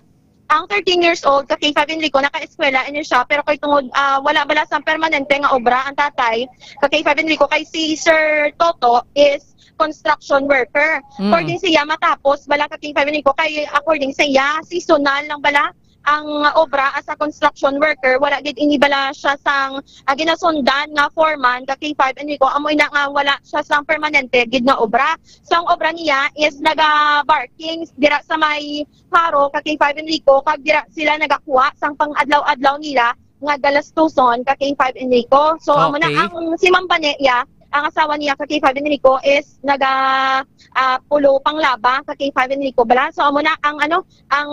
ang 13 years old ka kay 5 Enrico, naka-eskwela ini siya, pero kay tungod wala bala sang permanente nga obra ang tatay ka kay 5 Enrico. Kay si Sir Toto is construction worker. According siya, matapos bala ka kay 5 Enrico, kay according siya, seasonal lang bala ang obra as a construction worker. Wala gid inibala siya sang ginasundan nga foreman ka kay 5 Enrico. Amoy na nga wala siya sang permanente gid nga obra. So ang obra niya is naga-barking dira sa may Haro ka kay 5 Enrico, kag dira sila nagakuha sang pang-adlaw-adlaw nila nga galastuson ka kay 5 Enrico. So amo na ang si Ma'am Baneya, ang asawa niya kay 5 Enrico is pulo panglaba kay 5 Enrico bala. So amo na ang ang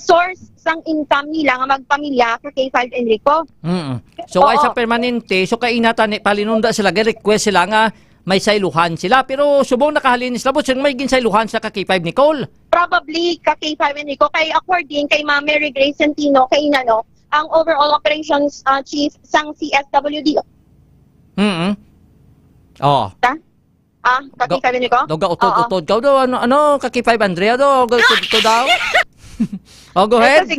source sang income nila nga magpamilya kay 5 Enrico. So ay sa permanente, so kay inatan palinunda sila, request sila nga may sayluhan sila, pero subong nakahalinis labot siyang may ginsayluhan sa kay 5 Nicole. Probably kay 5 Enrico, kay according kay Ma'am Mary Grace Centino kay Nano, ang overall operations chief sang CSWD. Oh. Kaki 5 Enrico? Doga utod kau daw ano kaki 5 Andrea daw to daw. Oh, go ahead.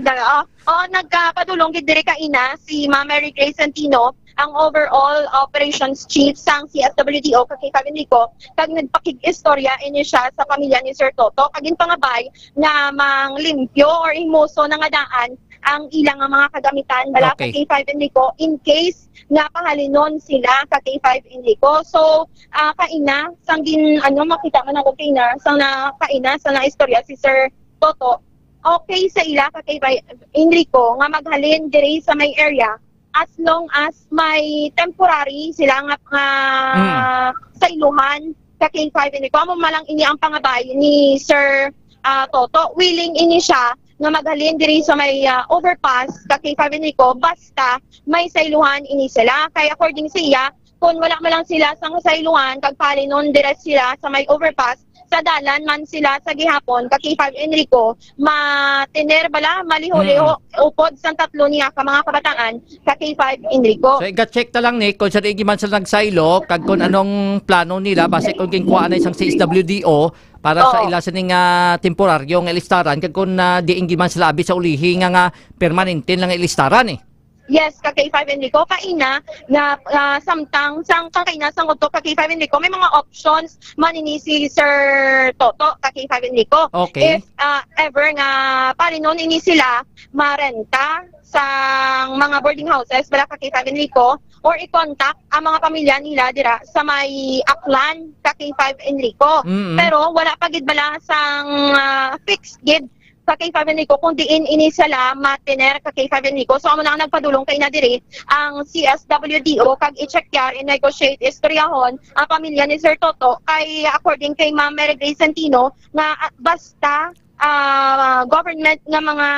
Nagkapadulong gid diri ka ina si Ma'am Mary Grace Centino, ang overall operations chief sang CSWDO kay 5 Enrico, kag nagpakig-istorya ini siya sa pamilya ni Sir Toto, kag pangabay na manglimpyo or himoso na nga daan ang ilang mga kagamitan bala kay 5 Enrico in case nga pangalinon sila kay 5 Enrico. So kaina sang makita man ako kaina sang kaina sa istorya si Sir Toto, okay sa ila kay 5 Enrico nga maghalin diri sa may area as long as may temporary sila nga sa iluhan kay 5 Enrico. Amo malang ini ang pangabay ni Sir Toto, willing ini siya nga maghalin diri sa may overpass kay 5 Enrico basta may sailuhan ini sila. Kaya according siya, kung wala man lang sila sa sailuhan kag palinon dire sila sa may overpass, sa dalan man sila sa gihapon kay 5 Enrico, matiner bala maliho-liho upod sa tatlo niya ka mga kabataan kay 5 Enrico. So i-check ta lang ni kung sa igi man sila nagsaylo kag kung anong plano nila base kung kinkuha na isang CSWDO para sa ila sa ning temporaryo nga ilistaran kag kung diin man sila abi sa ulihi nga permanente lang ilistaran eh. Yes, kay 5 Enrico, kaina na samtang sang kaina sang utok kay 5 Enrico, may mga options manini si Sir Toto kay 5 Enrico. Okay. If ever nga palinon ini sila marenta sa mga boarding houses bala kay 5 Enrico, or i-contact ang mga pamilya nila dira sa may Aklan kay 5 Enrico. Pero wala pa gid bala sang fixed gid kay 5 Enrico kung diin ini sila matiner kay 5 Enrico. So amo na nagpadulong kay na diri ang CSWDO kag i-check ya, i-negotiate, istoryahon ang pamilya ni Sir Toto kay according kay Ma'am Mary Grace Centino nga basta government nga mga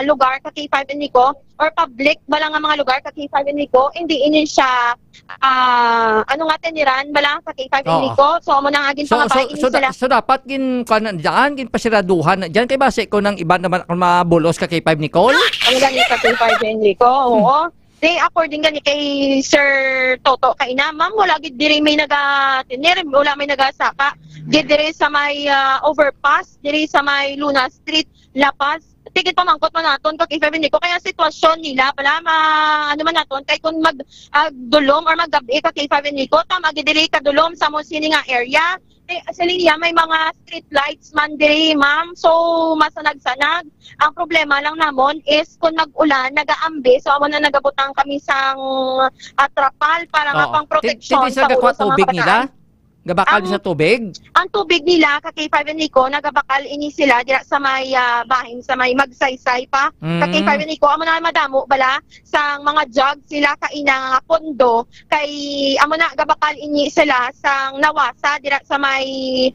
lugar kay 5 Enrico or public bala nga mga lugar kay 5 Enrico, hindi ini siya tiniran bala kay 5 Enrico. So amo nang agin pangabay ini sila. So dapat gin diyan gin pasiraduhan diyan kay base ko nang iba naman kung mabulos kay 5 Nicole. Ang gani kay 5 Enrico. Oo. According gani kay Sir Toto kay na ma'am, wala gid diri may naga-tinir, wala may nagasaka gid diri sa may overpass diri sa may Luna Street, La Paz. Tigit pamangkot man naton kay 5 Enrico, kaya sitwasyon nila pala man naton kay kung magdulom or maggabi kay 5 Enrico, tama gid diri kadulom sa mo sini nga area. Sa linya may mga street lights man diri ma'am, so masanag-sanag. Ang problema lang namon is kung nag-ulan nagaambi, so amo na nagabutang kami sang trapal para nga pang proteksyon sa mga tubig nila. Gabakal sa tubig? Ang tubig nila, ka K5 and Nico, nagabakal ini sila dira sa may bahin, sa may magsaysay pa. Ka K5 and Nico, amo na madamo bala sa mga jug sila kaina nga pondo kay amo na gabakal ini sila sa nawasa dira sa may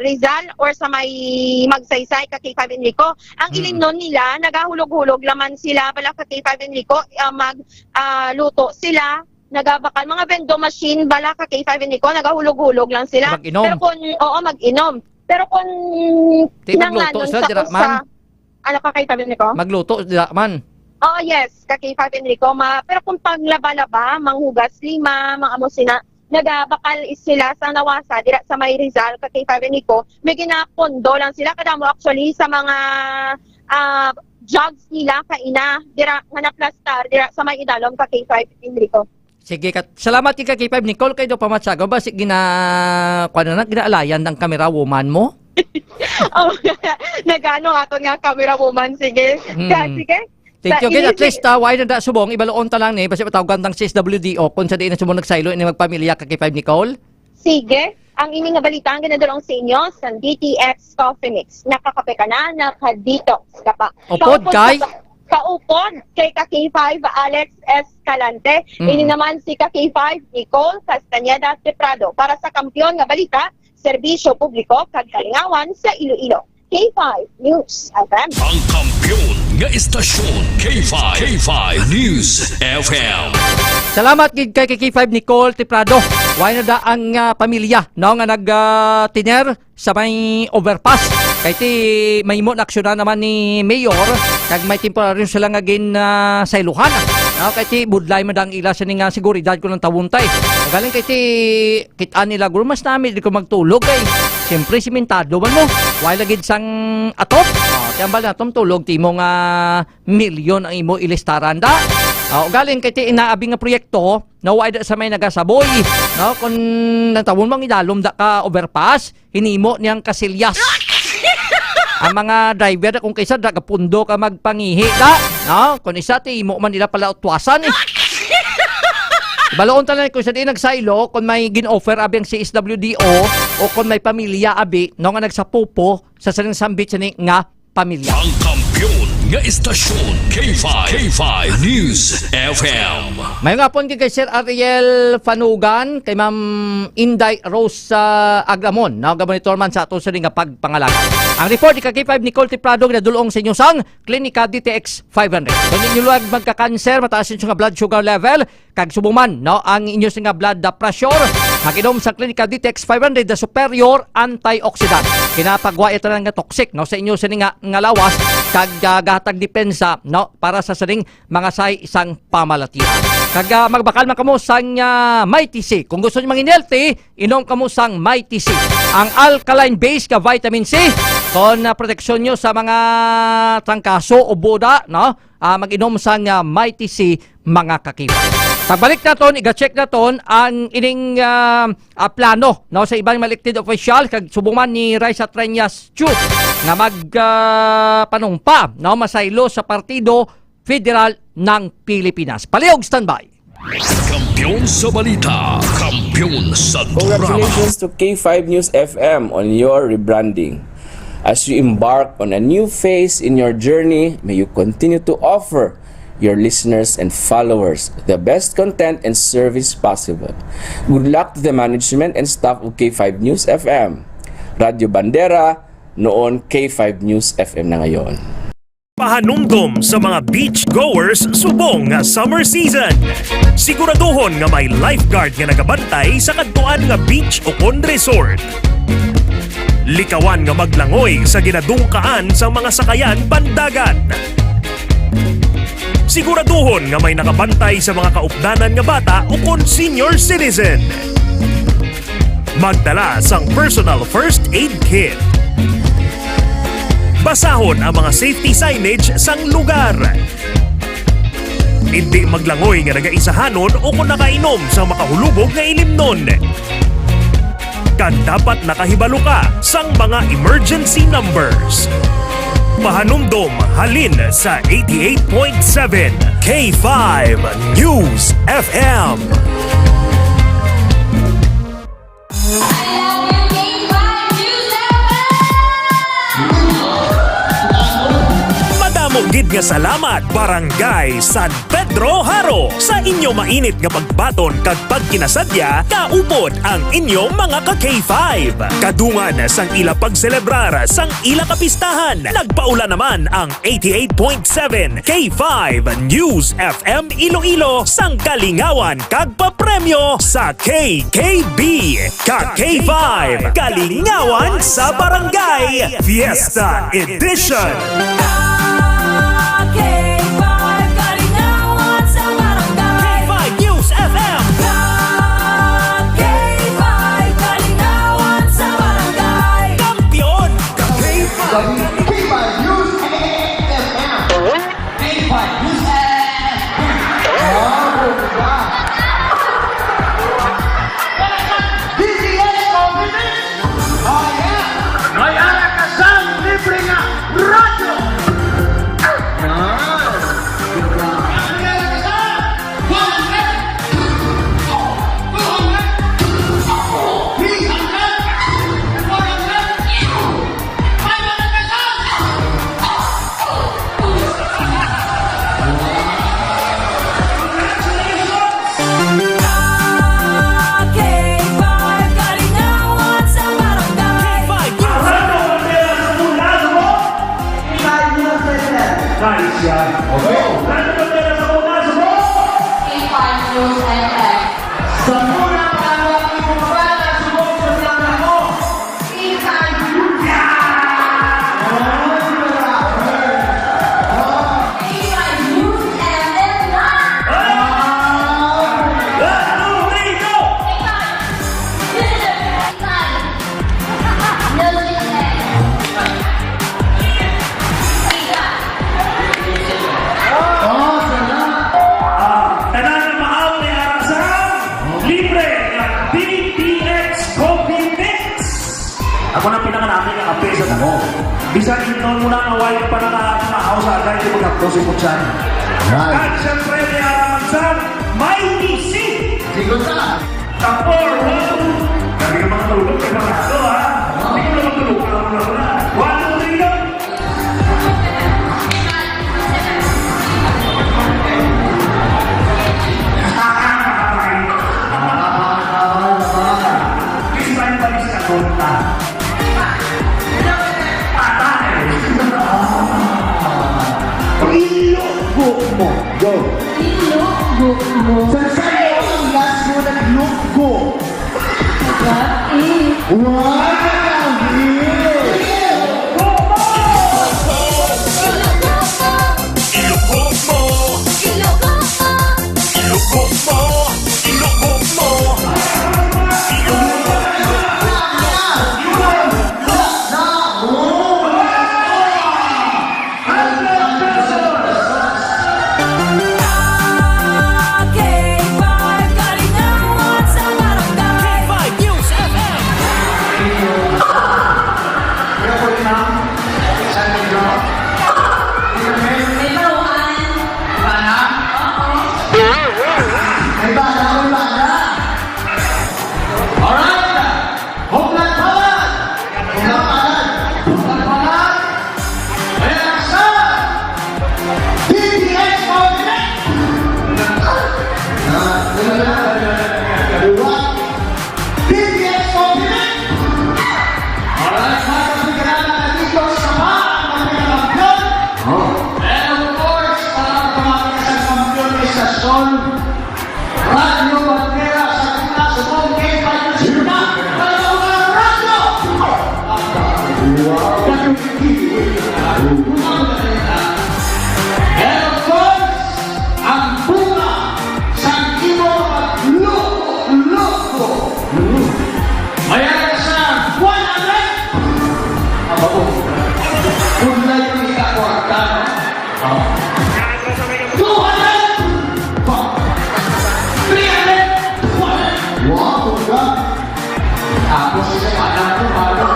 Rizal or sa may magsaysay ka K5 and Nico. Ang ilinon nila, nagahulog-hulog laman sila bala ka K5 and Nico, luto sila. Nagabakal mga vendo machine bala ka K5 and Nico, nagahulog-hulog lang sila. Mag-inom. Pero kung mag-inom. Pero kung magluto sila dira man. Ano ka K5 and Nico? Magluto dira man. Oh yes, ka K5 and Nico. Pero kung paglaba-laba, manghugas lima, mga amosina, nagabakal sila sa nawasa dira sa may Rizal ka K5 and Nico. May ginapondo lang sila kadamo actually sa mga jugs nila kaina dira nga naplastar dira sa may idalom ka K5 and Nico. Sige, salamat kay K5 Nicole kayo pamatsago ba si ginaalayan ng camera woman mo? Nagano aton nga camera woman sige. Sige. Thank you. At least, why na subong, ibaloon ta lang ni, basta patawgan ng CSWDO kung sa diin na subong nagsaylo, ini magpamilya ka K5 Nicole? Sige. Ang ining nga balita ang ganadulong sa inyo sa DTX Coffee Mix. Nakakape ka na, nakadetox ka pa. Upod kay? Kaupon kay K5 Alex Escalante. Ini naman si K5 Nicole Castañeda de Prado para sa kampiyon nga balita, serbisyo publiko kag kalingawan sa Iloilo. K5 News FM. Ang kampiyon nga istasyon K5 News FM. Salamat gid kay K5 Nicole Teprado. Why na da ang pamilya no nga nag-tiner sa may overpass. Kay ti may mo aksyonan naman ni Mayor kag may temporaryo sila nga gin sa iluhan. No, kay ti budlay man dang ila sa ning seguridad ko ng tawuntay. Galing kay ti kita nila guro mas nami di ko magtulog kay siyempre simentado man mo. Why lagid sang atop? Tiyambal na tulog ti mo nga milyon ang imo ilistaran da. Galing kay ti inaabing nga proyekto na wide sa may nagasaboy. No, kung natawon mang idalom da ka overpass, hinimo niyang kasilyas. Ang mga driver kung kaysa da kapundo ka magpangihi da. No, kung isa ti imo man nila pala utwasan eh. Baloon talan ko sa di nagsaylo kung may gin-offer abi ang CSWDO o kung may pamilya abi no nga nagsapupo sa saling sambit sa nga pamilya. Ang kampiyon nga istasyon K5 News FM. May nga po kay Sir Ariel Fanugan, kay Ma'am Inday Rose Agramon, na gabonitor man sa ato sa nga pagpangalaga. Ang report ni K5 Nicole Teprado na dulong sa inyo sang Klinika DTX 500. Kung inyo luwag magka-cancer, mataas yung nga blood sugar level, kag subuman, no, ang inyo nga blood pressure, maginom sa Klinika DTX 500 na superior antioxidant. Kinapagwa ito nga toxic, no, sa inyo sa nga lawas, kag gahatag depensa, no, para sa saring mga isang pamalatian. Kag magbakal man kamo sang Mighty C. Kung gusto niyo maging healthy, inom kamo sang Mighty C. Ang alkaline base ka vitamin C, kon proteksyon nyo sa mga trangkaso o buda, no? Mag-inom sang Mighty C, mga kakiwa. Pagbalik naton, iga-check naton ang ining plano, no, sa ibang elected official kag subuman ni Raisa Treñas Chu nga panungpa, no, masaylo sa Partido Federal ng Pilipinas. Palihog standby. Kampiyon sa balita, kampiyon sa Congratulations to K5 News FM on your rebranding. As you embark on a new phase in your journey, may you continue to offer your listeners and followers the best content and service possible. Good luck to the management and staff of K5 News FM. Radio Bandera, noon K5 News FM na ngayon. Pahanumdom sa mga beach goers subong nga summer season. Siguraduhon nga may lifeguard nga nagabantay sa kadtuan nga beach o kon resort. Likawan nga maglangoy sa ginadungkaan sa mga sakayan pandagat. Siguraduhon nga may nakabantay sa mga kaupdanan nga bata o kon senior citizen. Magdala sang personal first aid kit. Basahon ang mga safety signage sang lugar. Hindi maglangoy nga nagaisahanon o kung nakainom sa makahulubog nga ilimnon. Kag dapat nakahibalo ka sang mga emergency numbers. Pahanumdom halin sa 88.7 K5 News FM. nga salamat Barangay San Pedro Haro sa inyo mainit nga pagbaton kag pagkinasadya kaupod ang inyong mga ka-K5. Kadungan sang ila pagselebrar sang ila kapistahan, nagpaula naman ang 88.7 K5 News FM Iloilo sang kalingawan kag papremyo sa KKB. Ka-K5 Kalingawan sa Barangay Fiesta Edition. K5 Kalingawan sa Barangay. K5 News FM. K5 Kalingawan sa Barangay. Kampiyon. K5 News FM. K5 News DTS Confidence. Oh yeah. May arakasan libre nga radyo. K5 Kalingawan sa Barangay. Nice yan. Okay. K5 News FM. Sa munang araw, ipupala sa buong programa ko. K5 News. K5 News FM na. Tanan na maaw ni Arasang libre ng DTX Coffee Mix. Ako na pinakalaki ng kape sa mo. Bisan inon mo na away pa na maaw sa agay ko magkapto si Putsan. At siyempre ni Arasang may isip. Sigot ka. Tapor, wow! Gabi ka mga tulog ka mga aso, ha? Hindi ko naman tulog ka na. 1, 2, 3, go! Kasi ba yung balis ka tonta? Patay! Ilugo mo. Go. Ilugo mo. Sasayaw ang last mo na lugo. What if? Wow! Ilugog mo! Ilugog mo! Ilugog mo! K5 Kalingawan sa Barangay. K5 News FM. May bawaan. May bala, may bala. Alright. Hoplat palad. Hoplat palad. Hoplat palad. Ayan ang sa DTX Confidence. DTX Confidence. Alright, mga kapigyan na dito sa mga kampiyon. And of course, para tumakas ang kampiyon ni Sasol, Radio Bandera sa Pina, sa buong K5 News Pina, kayo mga radyo! And of course, ang bunga sa imo mag-loko. Ayan sa 100! Kung na yung ikakwarta, 200! 300! Wow, bongga! Tapos sa kanan ko, malo.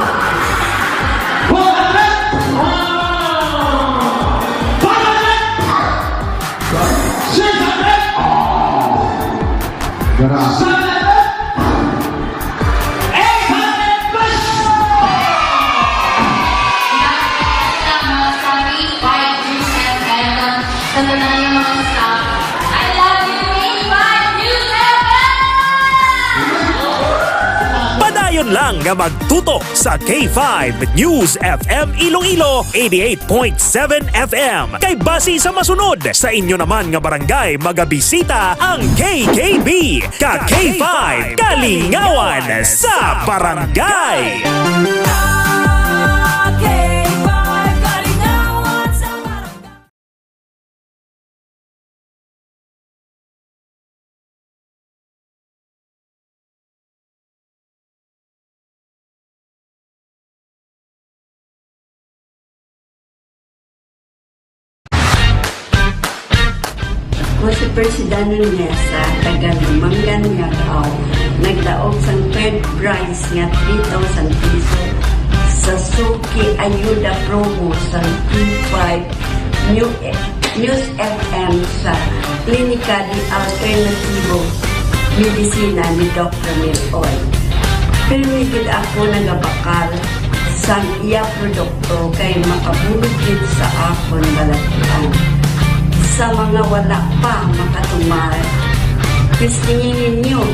400! Wow! 500! 600! Grabe. 700! 800 plus! Sama sa K5 News FM. Padayon lang nga magtutok sa K5 News FM Iloilo 88.7 FM. Kay base sa masunod sa inyo naman nga barangay magabisita ang KKB. Ka K5 Kalingawan sa barangay. Ako si Presidano Nesa, taga Lumangan Yagaw, nagdaog sang third prize nga 3,000 piso sa Suki Ayuda Promo sa P5 News FM sa Klinika di Alternatibo Medisina ni Dr. Mil Oy. Pinigid ako nagabakal sa iya produkto kay makabulog din sa akon balatian. Sa mga wala pa makatumar, pistingin ninyo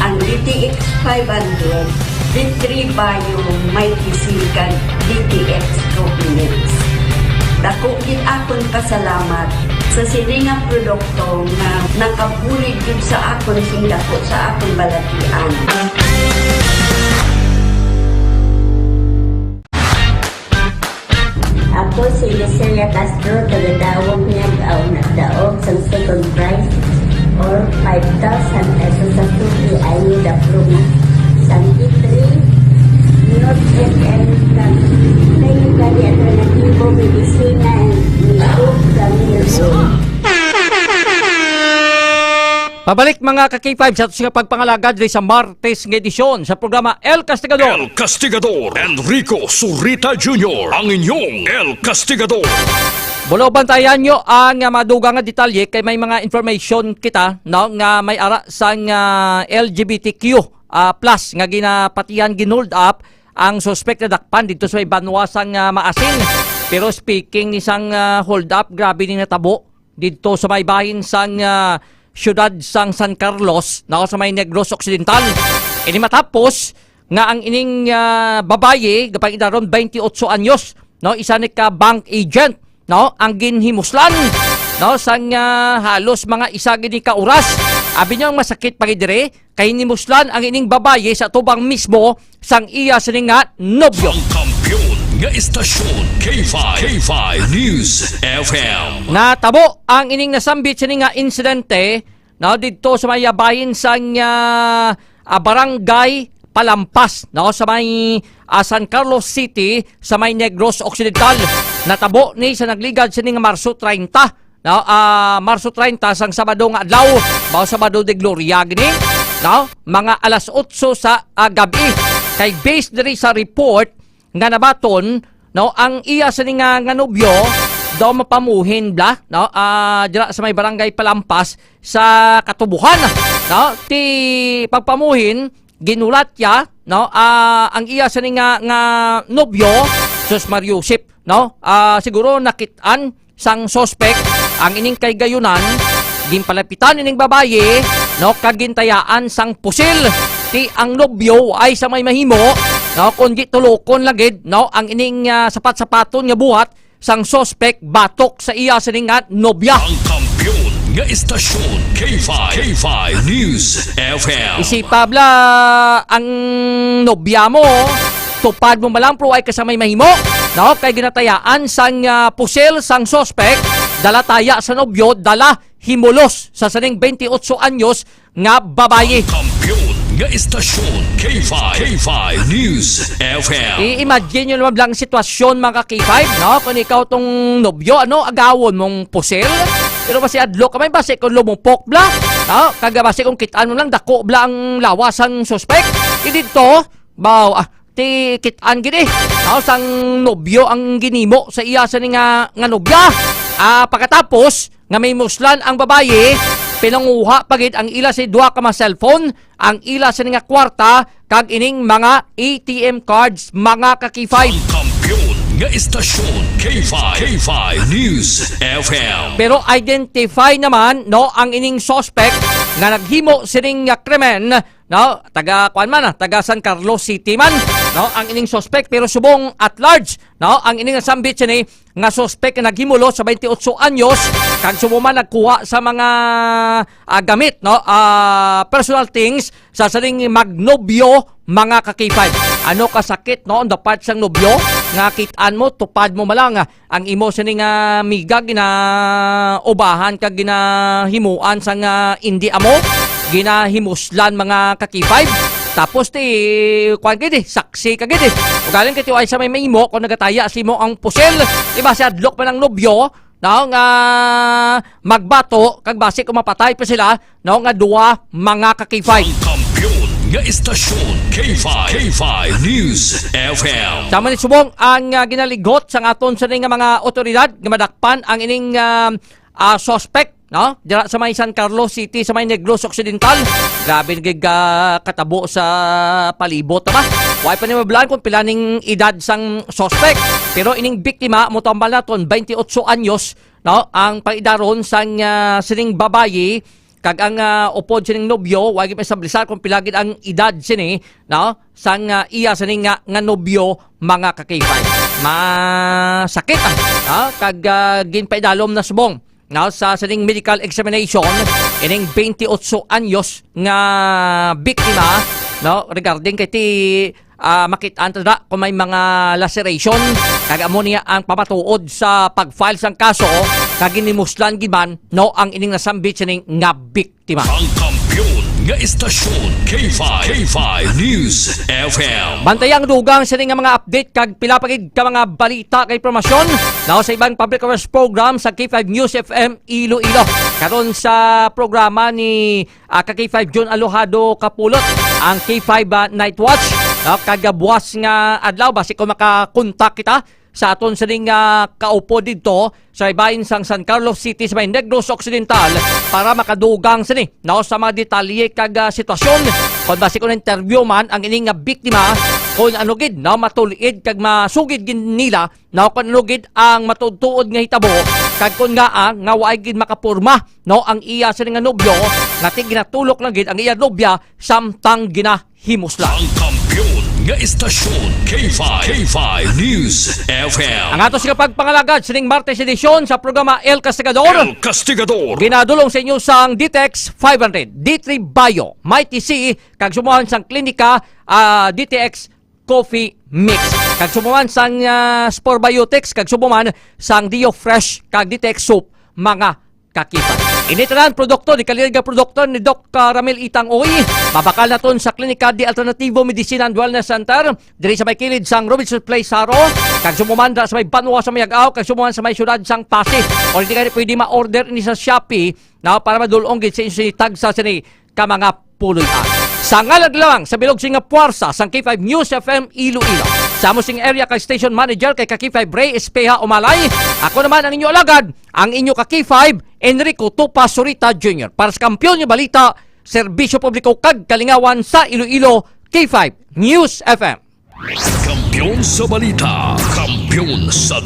ang DTX 500, D3 Bio, may kisikan DTX Tropinix. Dako din akong pasalamat sa siningang produkto na nakabulig din sa akong singdako sa akong balatian. Ako si Licelia Castro, taga-Daog Nagaw, nagdaog sa second prize or 5,000 pesos sa Suki Ayuda Promo sa P3 News FM sa Klinika di Alternatibo Medisina ni Dr. Mil Oy. Pabalik mga ka-K5 sa ating pagpangalagad sa Martes ng edisyon sa programa El Castigador. El Castigador, Enrico Zurita Jr., ang inyong El Castigador. Bulo bantayan nyo ang madugang nga detalye kay may mga information kita no, nga may ara sa LGBTQ plus nga ginapatihan ginold up ang suspect na dakpan dito sa may banwasang maasin. Pero speaking ni sang hold up, grabe ni natabo dito sa may bahin sang siyudad sang San Carlos na sa may Negros Occidental. Ini matapos nga ang ining babaye kapag idaron 28 anyos, no, isa ni ka bank agent, no, ang ginhimuslan, no, sang halos mga isa gini ka oras. Abi niya masakit pagidire kay himuslan ang ining babaye sa tubang mismo sang iya sining nga nobyo. Nga istasyon K5 News FM. Natabo ang ining nasambit sining nga insidente no, dito sa may bahin sang barangay Palampas no, sa may San Carlos City sa may Negros Occidental. Natabo ni sa nagligad sining nga Marso 30 no, Marso 30 sang Sabado nga adlaw, bao Sabado de Gloria gini no, mga alas 8 sa gabi. Kay based diri sa report nga nabaton no, ang iya sa nga nobyo daw mapamuhin bla no, dira sa may barangay Palampas sa Katubuhan no, ti pagpamuhin ginulat ya no, ang iya sa nga nobyo sus Mariusip no, siguro nakitaan sang suspect ang ining kay gayunan ginpalapitan ining babaye no, kagintayaan sang pusil ti ang nobyo ay sa may mahimo no, kundi tulokon lagid no, ang ining sapat-sapaton nga buhat sang suspect batok sa iya sining nga nobya. Ang kampiyon nga istasyon K5 News FM. Isipabla ang nobya mo, tupad mo malang pro ay kasamay mahimo no, kay ginatayaan sang pusil sang suspect dala taya sa nobyo, dala himulos sa saning 28 anyos nga babaye. Ang kampiyon nga istasyon K5 News FM. I-imagine nyo naman lang sitwasyon mga K5 no, kung ikaw tong nobyo ano, agawon mong pusil pero basi adlo kamay basi kung lumupok bla no, kaga basi kung kitaan mo lang dako bla ang lawasan suspect dito baw ti kitaan gini no, sang nobyo ang ginimo sa iya sa nga nobya. Pagkatapos nga may muslan ang babaye, pinanguha pagid ang ila sa duha ka cellphone, ang ila sa nga kwarta kag ining mga ATM cards mga ka-K5. Kampiyon nga istasyon K5 News FM. Pero identify naman no ang ining suspect nga naghimo sining krimen no, taga San Carlos City man, no, ang ining suspect pero subong at large, no, ang ining nasambit sini nga suspect nga naghimulo sa 28 anyos kag sumo man nagkuha sa mga gamit, no, personal things sa saling magnobyo mga ka-K5. Ano kasakit, no, on the part sang nobyo nga kitaan mo, tupad mo malang ang imo sini nga miga ginaubahan kag ginahimuan sang indi amo ginahimuslan mga ka-K5. Tapos kuan gid saksi ka gid. Ug galing kay ay sa may imo kung nagataya si mo ang pusel, iba si adlok pa ng nobyo, no, nga magbato kag base kung mapatay pa sila, no, nga duwa mga ka-K5. Kampiyon nga istasyon K5 News FM. Sama ni subong ang ginaligot sa aton sa nga mga otoridad nga madakpan ang ining suspect, no, dira sa may San Carlos City sa may Negros Occidental. Grabe nagig katabo sa palibot ba. Way pa ni mablaan kung pilaning edad sang suspect. Pero ining biktima mo tambal naton 28 anyos, no, ang paidaron sang sining babayi kag ang upod sining nobyo way pa establisyar kung pilagid ang edad sini, no, sang iya sining nga nobyo mga ka-K5. Masakit kag ginpaidalom na subong, no, sa sining medical examination ining 28 anyos nga biktima, no, regarding kay ti makitaan tada kung may mga laceration kag amo niya ang pamatuod sa pag-file sang kaso kag inimuslan giman, no, ang ining nasambit sining nga biktima. Ang kampiyon nga istasyon K5 News FM. Bantayang dugang sa nga mga update kag pilapagid ka mga balita kay promotion, no, sa ibang public affairs program sa K5 News FM Iloilo. Karon sa programa ni ka-K5 John Alojado Kapulot, ang K5 Night Watch, no, kagabuas nga adlaw basi kung makakontak kita sa aton sa kaupo dito sa ibahin sang San Carlos City sa may Negros Occidental para makadugang sini, no, sa mga detalye kag sitwasyon kung basi kung interview man ang ining nga biktima kung ano gid, no, matulid kag masugid gid nila, no, kung ano gid ang matutuod nga hitabo kag kung nga waay gid makapurma, no, ang iya sini nga nobyo nga ginatulok lang gid ang iya nobya samtang ginahimusla. Ang kampiyon nga istasyon K5 News FM. Ang ato sila pagpangalagad sining Martes edisyon sa programa El Castigador. El Castigador. Ginadulong sa inyo sang DTX 500, D3 Bio, Mighty C, kag sumuhan sang klinika DTX Coffee Mix. Kag sumuhan sang Spore Biotics, kag sumuhan sang Dio Fresh, kag DTX Soup, mga kakipan. Initanan produkto di kalirga produkto ni Doc Ramil Itang Oy. Mabakal naton sa Klinika di Alternativo Medicina and Wellness Center diri sa may kilid sang Robinson Place Saro. Kag sumumanda sa may Banwa sa Mayagaw, kag sumuhan sa may syudad sang Pasig. O hindi ka pwede ma-order ni sa Shopee, na para madulong gid sa inyo tag sa sini ka mga puloy-an. Sa ngalag lang sa bilog singa puwersa sang K5 News FM Iloilo. Sa Musing Area kay Station Manager kay K5 Ray Espeha Umalay. Ako naman ang inyo alagad, ang inyo K5 Enrico Tupa Surita Jr. Para sa kampiyon yung balita, serbisyo publiko kag kalingawan sa Iloilo, K5 News FM. Kampiyon sa balita, kampiyon sa